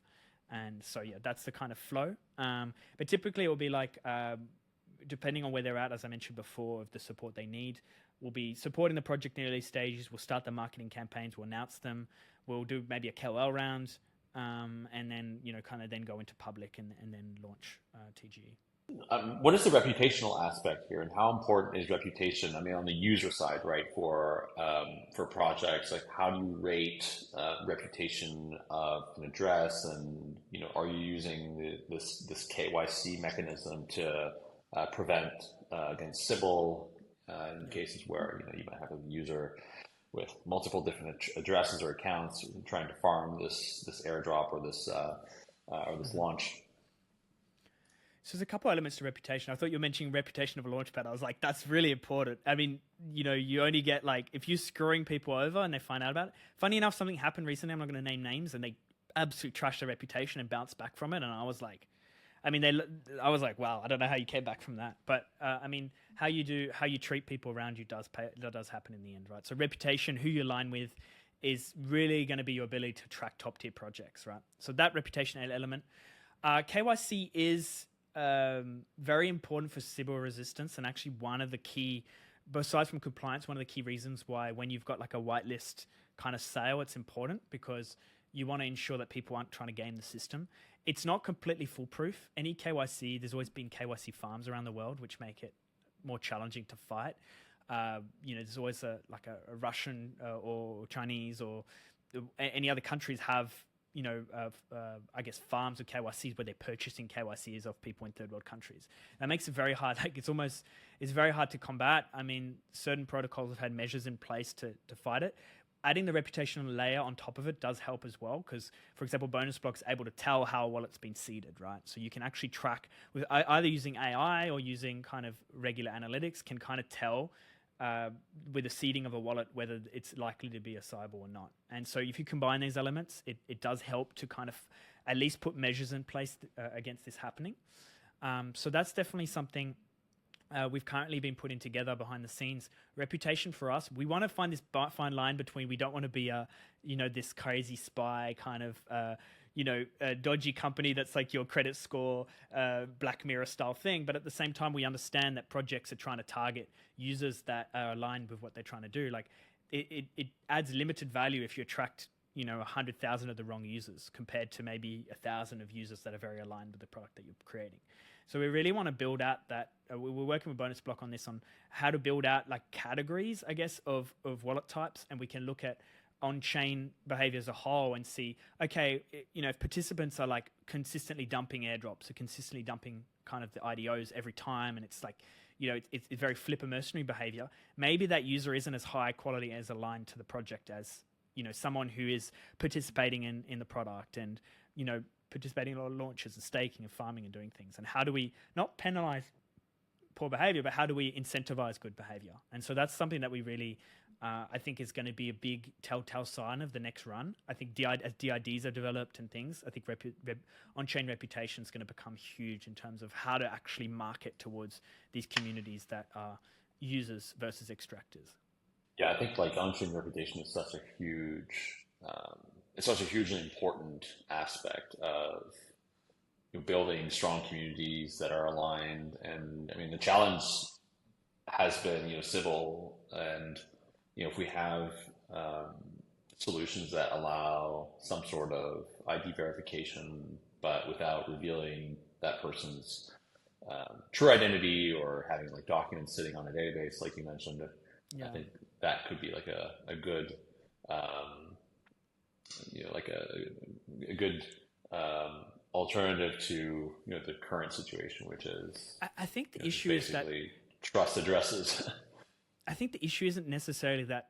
Speaker 2: And so that's the kind of flow. But typically it will be like, depending on where they're at, as I mentioned before, of the support they need, we'll be supporting the project in the early stages. We'll start the marketing campaigns. We'll announce them. We'll do maybe a KOL round, and then kind of then go into public and then launch TGE.
Speaker 1: What is the reputational aspect here, and how important is reputation? I mean, on the user side, right? For projects, like how do you rate reputation of an address, and are you using this KYC mechanism to prevent against CIBIL in cases where you might have a user with multiple different addresses or accounts trying to farm this airdrop or this launch?
Speaker 2: So there's a couple elements to reputation. I thought you were mentioning reputation of a launchpad. I was like, that's really important. I mean, you only get like, if you're screwing people over and they find out about it. Funny enough, something happened recently. I'm not going to name names, and they absolutely trashed their reputation and bounced back from it. And I was like, wow, I don't know how you came back from that. But I mean, how you treat people around you does happen in the end, right? So reputation, who you align with, is really going to be your ability to track top tier projects, right? So that reputation element. KYC is very important for CIBIL resistance, and actually one of the key, besides from compliance, one of the key reasons why when you've got like a whitelist kind of sale, it's important, because you want to ensure that people aren't trying to game the system. It's not completely foolproof. Any KYC, there's always been KYC farms around the world, which make it more challenging to fight. There's always a Russian or Chinese or any other countries have, farms of KYCs where they're purchasing KYCs of people in third world countries. That makes it very hard. Like it's very hard to combat. I mean, certain protocols have had measures in place to fight it. Adding the reputational layer on top of it does help as well, because, for example, Bonus Block's able to tell how well it's been seeded, right? So you can actually track with either using AI or using kind of regular analytics, can kind of tell with the seeding of a wallet, whether it's likely to be a CIBIL or not. And so if you combine these elements, it does help to kind of at least put measures in place against this happening. So that's definitely something we've currently been putting together behind the scenes. Reputation for us, we want to find this fine line between, we don't want to be this crazy spy kind of, a dodgy company that's like your credit score, Black Mirror style thing. But at the same time, we understand that projects are trying to target users that are aligned with what they're trying to do. Like it adds limited value if you attract 100,000 of the wrong users compared to maybe 1,000 of users that are very aligned with the product that you're creating. So we really want to build out that, we're working with Bonus Block on this, on how to build out like categories, I guess, of wallet types. And we can look at on-chain behavior as a whole and see, okay, if participants are like consistently dumping airdrops or consistently dumping kind of the IDOs every time, and it's like, it's very flipper mercenary behavior, maybe that user isn't as high quality as aligned to the project as, someone who is participating in the product and, participating in a lot of launches and staking and farming and doing things. And how do we not penalize poor behavior, but how do we incentivize good behavior? And so that's something that we really, I think is going to be a big telltale sign of the next run. I think as DIDs are developed and things, I think on-chain reputation is going to become huge in terms of how to actually market towards these communities that are users versus extractors.
Speaker 1: Yeah, I think like on-chain reputation is such a huge, it's such a hugely important aspect of building strong communities that are aligned. And I mean, the challenge has been, CIBIL, and if we have solutions that allow some sort of ID verification, but without revealing that person's true identity or having like documents sitting on a database, like you mentioned, I think that could be like a good, a good alternative to the current situation, which is
Speaker 2: I think the issue is that
Speaker 1: trust addresses.
Speaker 2: I think the issue isn't necessarily that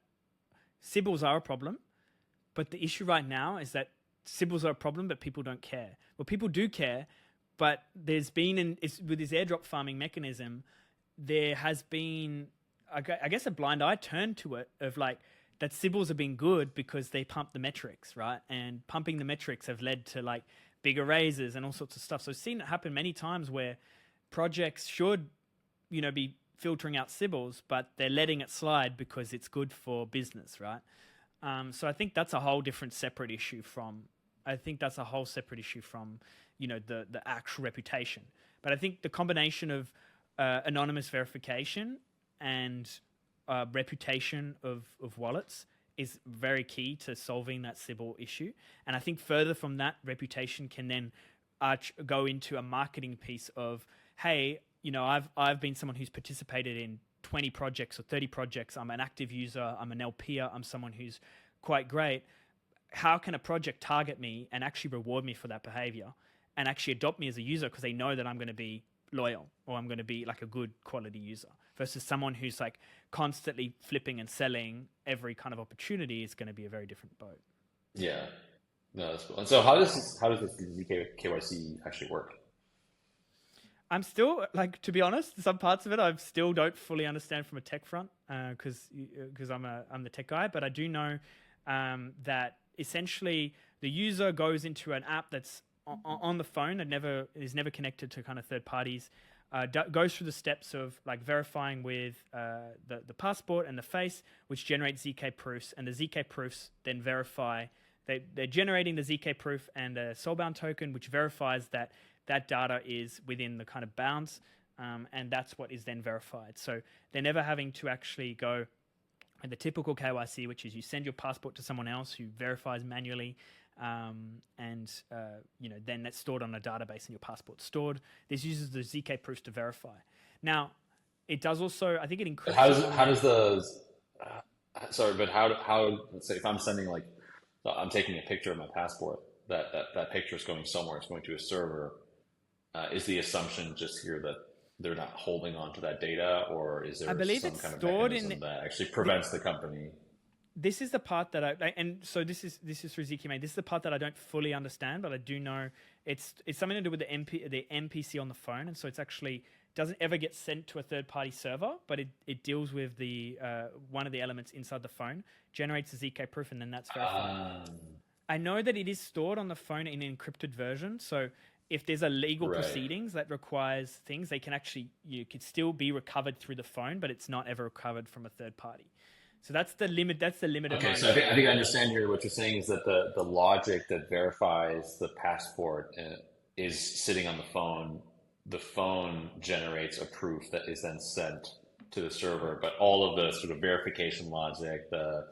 Speaker 2: CIBILs are a problem, but the issue right now is that CIBILs are a problem, but people don't care. Well, people do care, but there's been with this airdrop farming mechanism, there has been, I guess, a blind eye turned to it of like that CIBILs have been good because they pump the metrics, right? And pumping the metrics have led to like bigger raises and all sorts of stuff. So I've seen it happen many times where projects should, be filtering out CIBILs, but they're letting it slide because it's good for business, right? So I think that's a whole different separate issue from, the actual reputation. But I think the combination of anonymous verification and reputation of wallets is very key to solving that CIBIL issue. And I think further from that, reputation can then go into a marketing piece of, hey, I've been someone who's participated in 20 projects or 30 projects. I'm an active user. I'm an LPer. I'm someone who's quite great. How can a project target me and actually reward me for that behavior and actually adopt me as a user because they know that I'm going to be loyal or I'm going to be like a good quality user, versus someone who's like constantly flipping and selling every kind of opportunity is going to be a very different boat.
Speaker 1: Yeah, no, that's cool. And so how does this zkKYC actually work?
Speaker 2: I'm still, like, to be honest, some parts of it I still don't fully understand from a tech front because I'm the tech guy, but I do know that essentially the user goes into an app that's on the phone that is never connected to kind of third parties, goes through the steps of like verifying with the passport and the face, which generates zk proofs, and the zk proofs then verify. They're generating the zk proof and a soulbound token, which verifies that data is within the kind of bounds, and that's what is then verified. So they're never having to actually go and the typical KYC, which is you send your passport to someone else who verifies manually, and then that's stored on a database and your passport's stored. This uses the zk proofs to verify. Now, it does also, I think it encrypts. Let's say if I'm sending I'm taking a picture of my passport, that picture is going somewhere, it's going to a server. Is the assumption just here that they're not holding on to that data, or is there some kind of mechanism that actually prevents the company? This is the part that this is through zkMain. This is the part that I don't fully understand, but I do know it's something to do with the MPC on the phone, and so it's actually doesn't ever get sent to a third-party server, but it deals with the one of the elements inside the phone, generates a zk proof, and then that's verified. I know that it is stored on the phone in an encrypted version, so if there's a legal proceedings that requires things, they can actually, you could still be recovered through the phone, but it's not ever recovered from a third party. So that's the limit. That's the limit.
Speaker 1: Okay, so I think I understand here. What you're saying is that the logic that verifies the passport is sitting on the phone. The phone generates a proof that is then sent to the server, but all of the sort of verification logic, the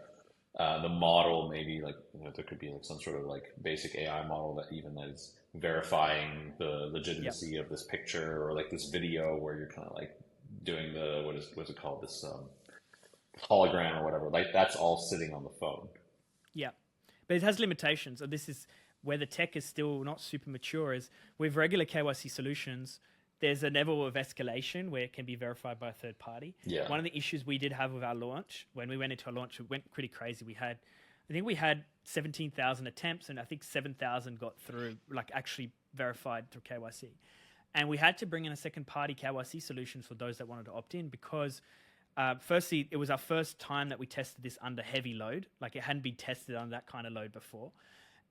Speaker 1: model, maybe like, you know, there could be like some sort of like basic AI model that even is verifying the legitimacy of this picture, or like this video where you're kind of like doing the what's it called, this hologram or whatever, like that's all sitting on the phone.
Speaker 2: Yeah, but it has limitations. So this is where the tech is still not super mature. Is with regular KYC solutions, there's a level of escalation where it can be verified by a third party.
Speaker 1: Yeah.
Speaker 2: One of the issues we did have with our launch, when we went into our launch, it went pretty crazy. I think we had 17,000 attempts, and I think 7,000 got through, like actually verified through KYC. And we had to bring in a second party KYC solution for those that wanted to opt in, because firstly, it was our first time that we tested this under heavy load. Like it hadn't been tested on that kind of load before.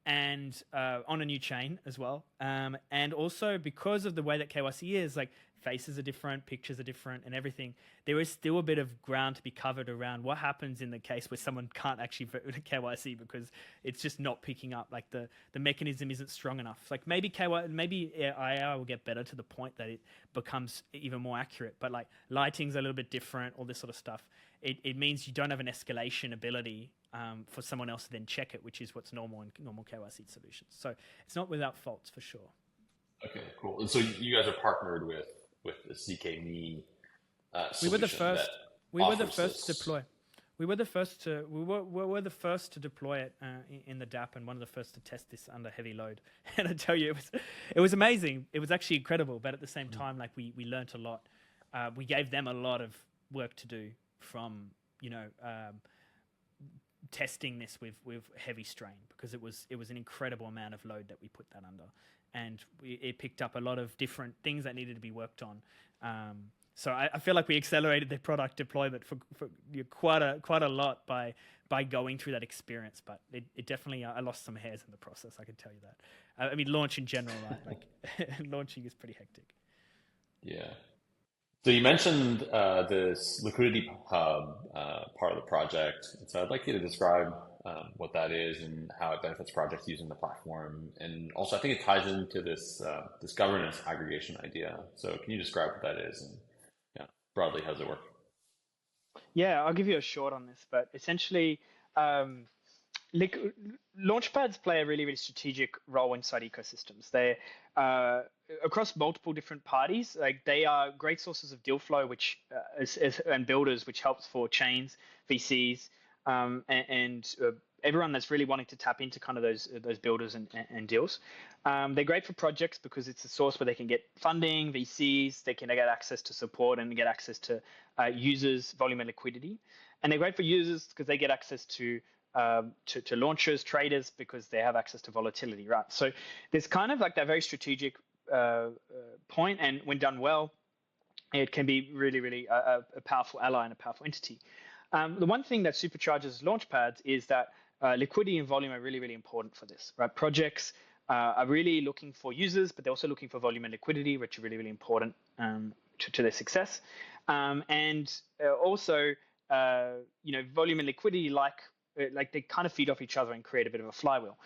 Speaker 2: And on a new chain as well. And also because of the way that KYC is, like faces are different, pictures are different, and everything, there is still a bit of ground to be covered around what happens in the case where someone can't actually vote with a KYC because it's just not picking up, like the mechanism isn't strong enough. Like maybe AI will get better to the point that it becomes even more accurate, but like lighting's a little bit different, all this sort of stuff. It means you don't have an escalation ability for someone else to then check it, which is what's normal in normal KYC solutions. So it's not without faults for sure.
Speaker 1: Okay, cool. And so you guys are partnered with the zkMe
Speaker 2: we were the first. We were the first
Speaker 1: this.
Speaker 2: to deploy. We were the first to. We were the first to deploy it in the DApp, and one of the first to test this under heavy load. And I tell you, it was amazing. It was actually incredible. But at the same time, like we learned a lot. We gave them a lot of work to do, from testing this with heavy strain, because it was an incredible amount of load that we put that under, and it picked up a lot of different things that needed to be worked on. So I feel like we accelerated the product deployment for quite a lot by going through that experience. But it definitely, I lost some hairs in the process, I can tell you that. I mean, launch in general, right? Like launching is pretty hectic.
Speaker 1: Yeah. So you mentioned this Liquidity Hub part of the project. And so I'd like you to describe what that is and how it benefits projects using the platform. And also, I think it ties into this governance aggregation idea. So can you describe what that is and broadly, how does it work?
Speaker 3: Yeah, I'll give you a short on this, but essentially, launchpads play a really, really strategic role inside ecosystems. They across multiple different parties, like they are great sources of deal flow, which and builders, which helps for chains, VCs, and everyone that's really wanting to tap into kind of those builders and deals. They're great for projects because it's a source where they can get funding, VCs, they can get access to support and get access to users, volume, and liquidity. And they're great for users because they get access to launchers, traders, because they have access to volatility, right? So there's kind of like that very strategic point, and when done well, it can be really, really a powerful ally and a powerful entity. The one thing that supercharges launchpads is that liquidity and volume are really, really important for this, right? Projects are really looking for users, but they're also looking for volume and liquidity, which are really, really important to their success. And also, volume and liquidity, like they kind of feed off each other and create a bit of a flywheel.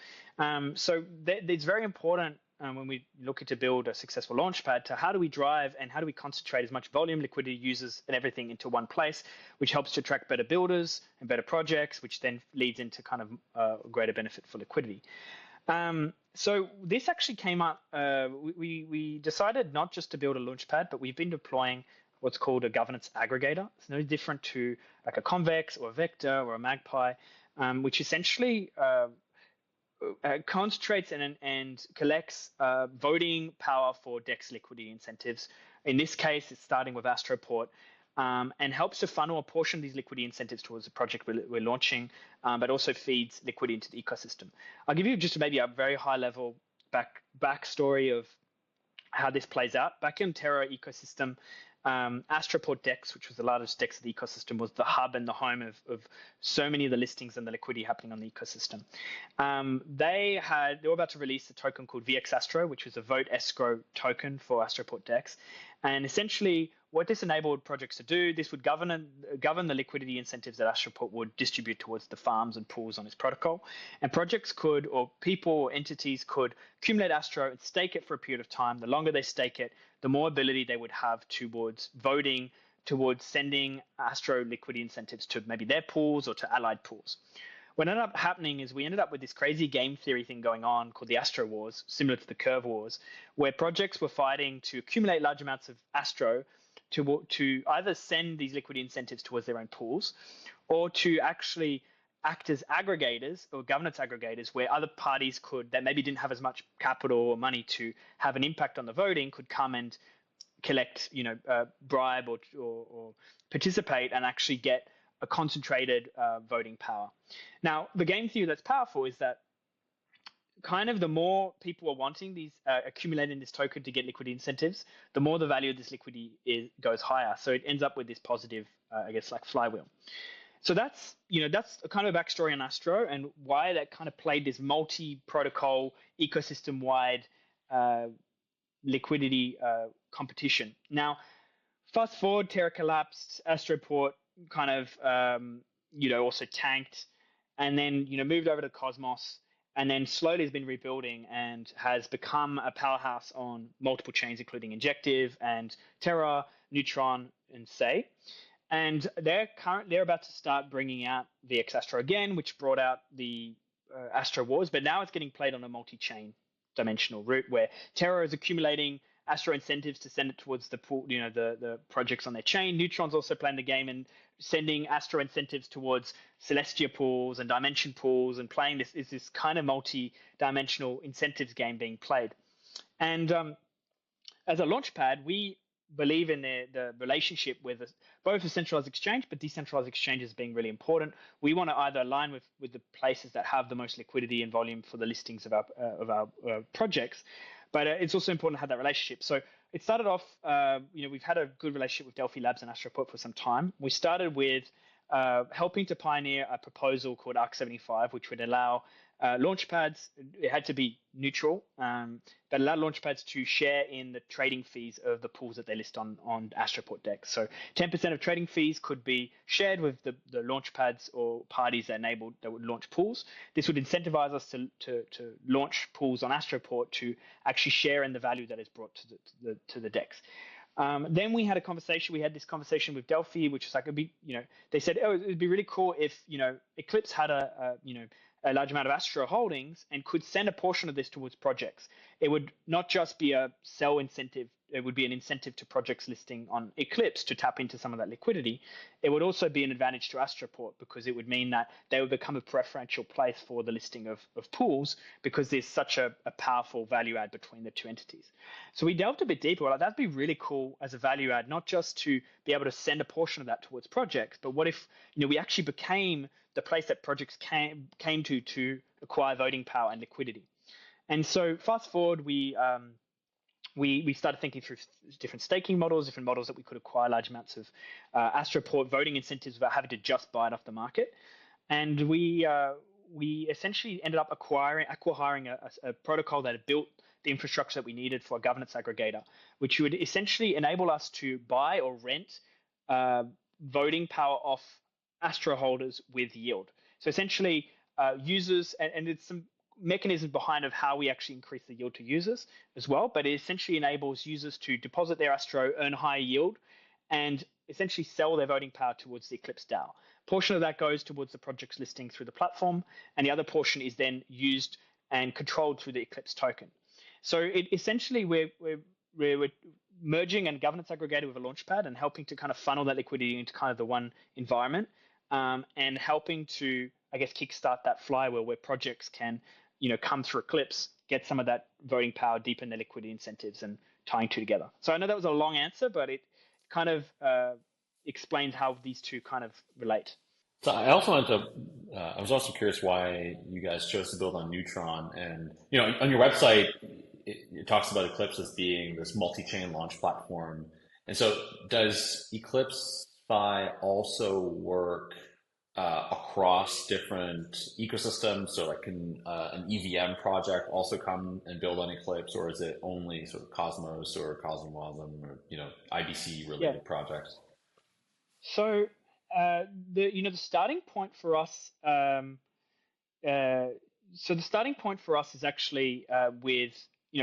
Speaker 3: So it's very important when we look to build a successful launchpad to how do we drive and how do we concentrate as much volume, liquidity, users, and everything into one place, which helps to attract better builders and better projects, which then leads into kind of greater benefit for liquidity. So this actually came up, we decided not just to build a launchpad, but we've been deploying what's called a governance aggregator. It's no different to like a Convex or a Vector or a Magpie, which essentially concentrates and collects voting power for DEX liquidity incentives. In this case, it's starting with Astroport, and helps to funnel a portion of these liquidity incentives towards the project we're launching, but also feeds liquidity into the ecosystem. I'll give you just maybe a very high level backstory of how this plays out. Back in Terra ecosystem, Astroport DEX, which was the largest DEX of the ecosystem, was the hub and the home of so many of the listings and the liquidity happening on the ecosystem. They were about to release a token called VX Astro, which was a vote escrow token for Astroport DEX. And essentially, what this enabled projects to do, this would govern the liquidity incentives that Astroport would distribute towards the farms and pools on its protocol. And projects could, or people or entities could, accumulate Astro and stake it for a period of time. The longer they stake it, the more ability they would have towards voting, towards sending Astro liquidity incentives to maybe their pools or to allied pools. What ended up happening is we ended up with this crazy game theory thing going on called the Astro Wars, similar to the Curve Wars, where projects were fighting to accumulate large amounts of Astro to either send these liquidity incentives towards their own pools or to actually act as aggregators or governance aggregators where other parties that maybe didn't have as much capital or money to have an impact on the voting could come and collect, bribe or participate and actually get a concentrated voting power. Now, the game theory that's powerful is that kind of the more people are wanting these accumulating this token to get liquidity incentives, the more the value of this liquidity goes higher. So it ends up with this positive, like flywheel. So that's a kind of a backstory on Astro and why that kind of played this multi-protocol ecosystem-wide liquidity competition. Now, fast forward, Terra collapsed, Astroport kind of also tanked, and then moved over to Cosmos. And then slowly has been rebuilding and has become a powerhouse on multiple chains, including Injective and Terra, Neutron, and Say. And they're about to start bringing out the VX Astro again, which brought out the Astro Wars, but now it's getting played on a multi-chain dimensional route where Terra is accumulating Astro incentives to send it towards the pool, the projects on their chain. Neutron's also playing the game and sending Astro incentives towards Celestia pools and Dimension pools, and playing this kind of multi-dimensional incentives game being played. And as a launchpad, we believe in the relationship with both a centralized exchange, but decentralized exchanges being really important. We want to either align with the places that have the most liquidity and volume for the listings of our projects, but it's also important to have that relationship. So it started off, we've had a good relationship with Delphi Labs and Astroport for some time. We started with helping to pioneer a proposal called ARC75, which would allow launchpads, it had to be neutral, but allowed launchpads to share in the trading fees of the pools that they list on Astroport DEX. So 10% of trading fees could be shared with the launchpads or parties that would launch pools. This would incentivize us to launch pools on Astroport to actually share in the value that is brought to the DEX. Then we had this conversation with Delphi, which was like, they said, it'd be really cool if, Eclipse had a large amount of Astro holdings and could send a portion of this towards projects. It would not just be a sell incentive, it would be an incentive to projects listing on Eclipse to tap into some of that liquidity. It would also be an advantage to Astroport because it would mean that they would become a preferential place for the listing of pools because there's such a powerful value add between the two entities. So we delved a bit deeper. We're like, that'd be really cool as a value add, not just to be able to send a portion of that towards projects, but what if we actually became the place that projects came to acquire voting power and liquidity. And so fast forward, we started thinking through different staking models, different models that we could acquire large amounts of Astroport voting incentives without having to just buy it off the market. And we essentially ended up acquiring a protocol that had built the infrastructure that we needed for a governance aggregator, which would essentially enable us to buy or rent voting power off Astro holders with yield. So essentially, users, and there's some mechanisms behind of how we actually increase the yield to users as well, but it essentially enables users to deposit their Astro, earn higher yield, and essentially sell their voting power towards the Eclipse DAO. Portion of that goes towards the project's listing through the platform, and the other portion is then used and controlled through the Eclipse token. So it essentially we're merging a governance aggregator with a launchpad and helping to kind of funnel that liquidity into kind of the one environment, and helping to, I guess, kickstart that flywheel where projects can, come through Eclipse, get some of that voting power, deepen their liquidity incentives, and tying two together. So I know that was a long answer, but it kind of explains how these two kind of relate.
Speaker 1: So I also wanted to, I was also curious why you guys chose to build on Neutron. And, on your website, it talks about Eclipse as being this multi-chain launch platform. And so does Eclipse Fi also work across different ecosystems? So like can an EVM project also come and build on Eclipse, or is it only sort of Cosmos or Cosmosm or, IBC
Speaker 3: Yeah.
Speaker 1: related projects?
Speaker 3: So the starting point for us. Uh, so the starting point for us is actually with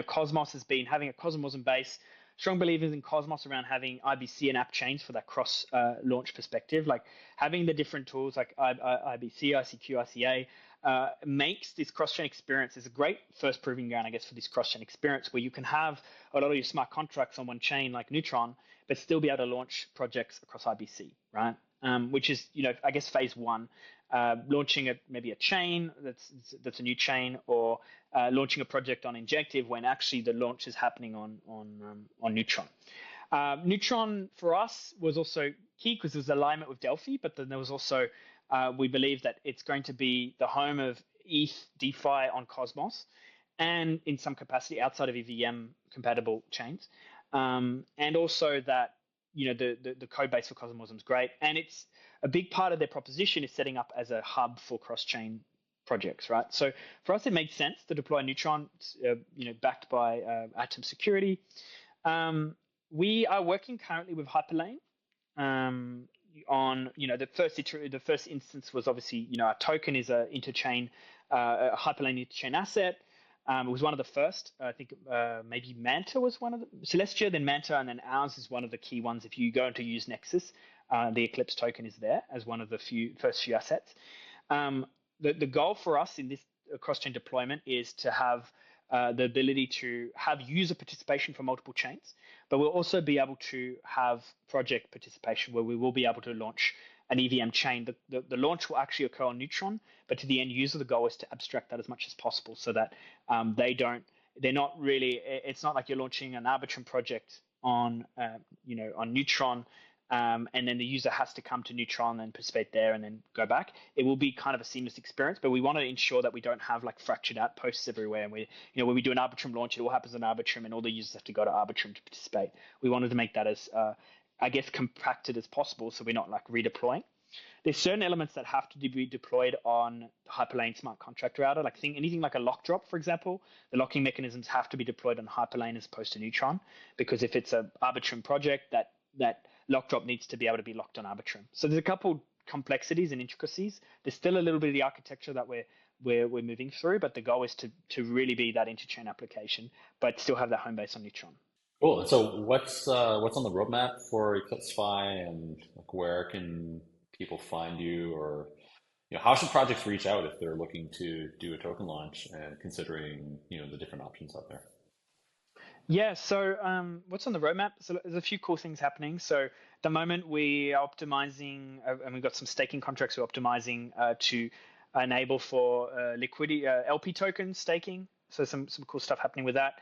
Speaker 3: Cosmos has been having a Cosmos base. Strong believers in Cosmos around having IBC and app chains for that cross launch perspective, like having the different tools like IBC, ICQ, makes this cross chain experience is a great first proving ground, I guess, for this cross chain experience where you can have a lot of your smart contracts on one chain like Neutron, but still be able to launch projects across IBC, right? Which is, I guess, phase one. Launching maybe a chain that's a new chain, or launching a project on Injective when actually the launch is happening on Neutron. Neutron for us was also key because there was alignment with Delphi, but then there was also we believe that it's going to be the home of ETH DeFi on Cosmos, and in some capacity outside of EVM compatible chains, and also that the code base for Cosmos is great, and it's a big part of their proposition is setting up as a hub for cross-chain projects, right? So for us, it made sense to deploy Neutron, backed by Atom Security. We are working currently with Hyperlane on the first instance was obviously our token is a interchain, a Hyperlane interchain asset. It was one of the first. I think maybe Manta was one of the Celestia, then Manta, and then ours is one of the key ones. If you go into use Nexus, the Eclipse token is there as one of the first few assets. The goal for us in this cross-chain deployment is to have the ability to have user participation for multiple chains, but we'll also be able to have project participation where we will be able to launch an EVM chain. The launch will actually occur on Neutron, but to the end user, the goal is to abstract that as much as possible so that it's not like you're launching an Arbitrum project on Neutron, and then the user has to come to Neutron and participate there and then go back. It will be kind of a seamless experience, but we want to ensure that we don't have like fractured outposts everywhere. And when we do an Arbitrum launch, it all happens on Arbitrum and all the users have to go to Arbitrum to participate. We wanted to make that as compacted as possible, so we're not like redeploying. There's certain elements that have to be deployed on the Hyperlane smart contract router, like anything like a lock drop, for example. The locking mechanisms have to be deployed on Hyperlane as opposed to Neutron, because if it's an Arbitrum project, that lock drop needs to be able to be locked on Arbitrum. So there's a couple complexities and intricacies. There's still a little bit of the architecture that we're moving through, but the goal is to really be that interchain application, but still have that home base on Neutron.
Speaker 1: Cool. And so what's on the roadmap for Eclipse Fi, and like where can people find you, or how should projects reach out if they're looking to do a token launch and considering the different options out there?
Speaker 3: Yeah, so what's on the roadmap? So there's a few cool things happening. So at the moment we are optimizing, and we've got some staking contracts we're optimizing to enable for liquidity LP token staking. So some cool stuff happening with that.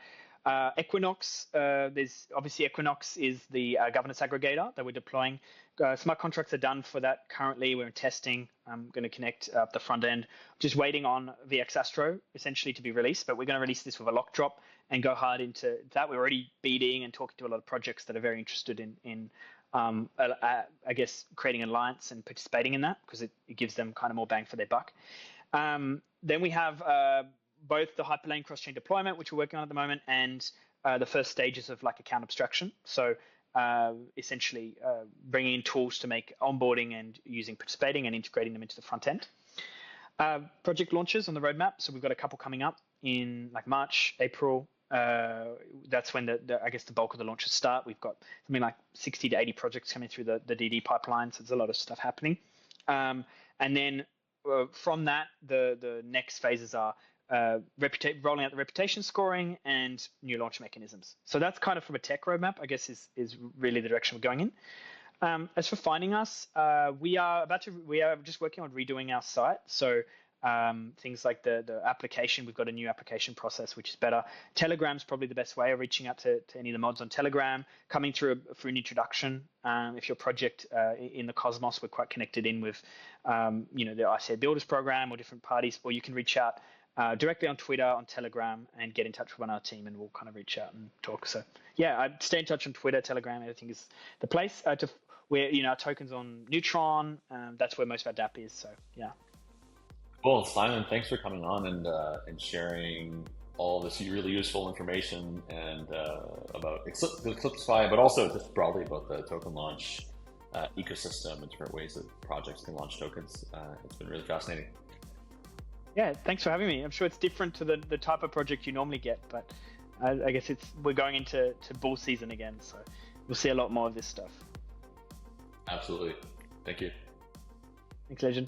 Speaker 3: Equinox, there's obviously Equinox is the governance aggregator that we're deploying. Smart contracts are done for that currently. We're in testing. I'm going to connect up the front end. Just waiting on VX Astro essentially to be released, but we're going to release this with a lock drop and go hard into that. We're already BDing and talking to a lot of projects that are very interested in I guess, creating an alliance and participating in that because it gives them kind of more bang for their buck. Then we have both the Hyperlane cross-chain deployment, which we're working on at the moment, and the first stages of like account abstraction. So essentially bringing in tools to make onboarding and participating and integrating them into the front end. Project launches on the roadmap. So we've got a couple coming up in like March, April. That's when I guess the bulk of the launches start. We've got something like 60 to 80 projects coming through the DD pipeline. So there's a lot of stuff happening. And then from that, the next phases are rolling out the reputation scoring and new launch mechanisms. So that's kind of from a tech roadmap, I guess, is really the direction we're going in. As for finding us, we are just working on redoing our site. So things like the application. We've got a new application process, which is better. Telegram's probably the best way of reaching out to any of the mods on Telegram, coming through for an introduction. If your project in the Cosmos, we're quite connected in with, the ICA Builders Program or different parties, or you can reach out directly on Twitter, on Telegram, and get in touch with one of our team, and we'll kind of reach out and talk. So yeah, I'd stay in touch on Twitter, Telegram. Everything is the place where our tokens on Neutron. That's where most of our DApp is. So yeah.
Speaker 1: Cool, Simon. Thanks for coming on and sharing all this really useful information and about Eclipse Fi, but also just broadly about the token launch ecosystem and different ways that projects can launch tokens. It's been really fascinating.
Speaker 3: Yeah, thanks for having me. I'm sure it's different to the type of project you normally get, but I guess we're going into bull season again, so we'll see a lot more of this stuff.
Speaker 1: Absolutely. Thank you.
Speaker 3: Thanks, Legend.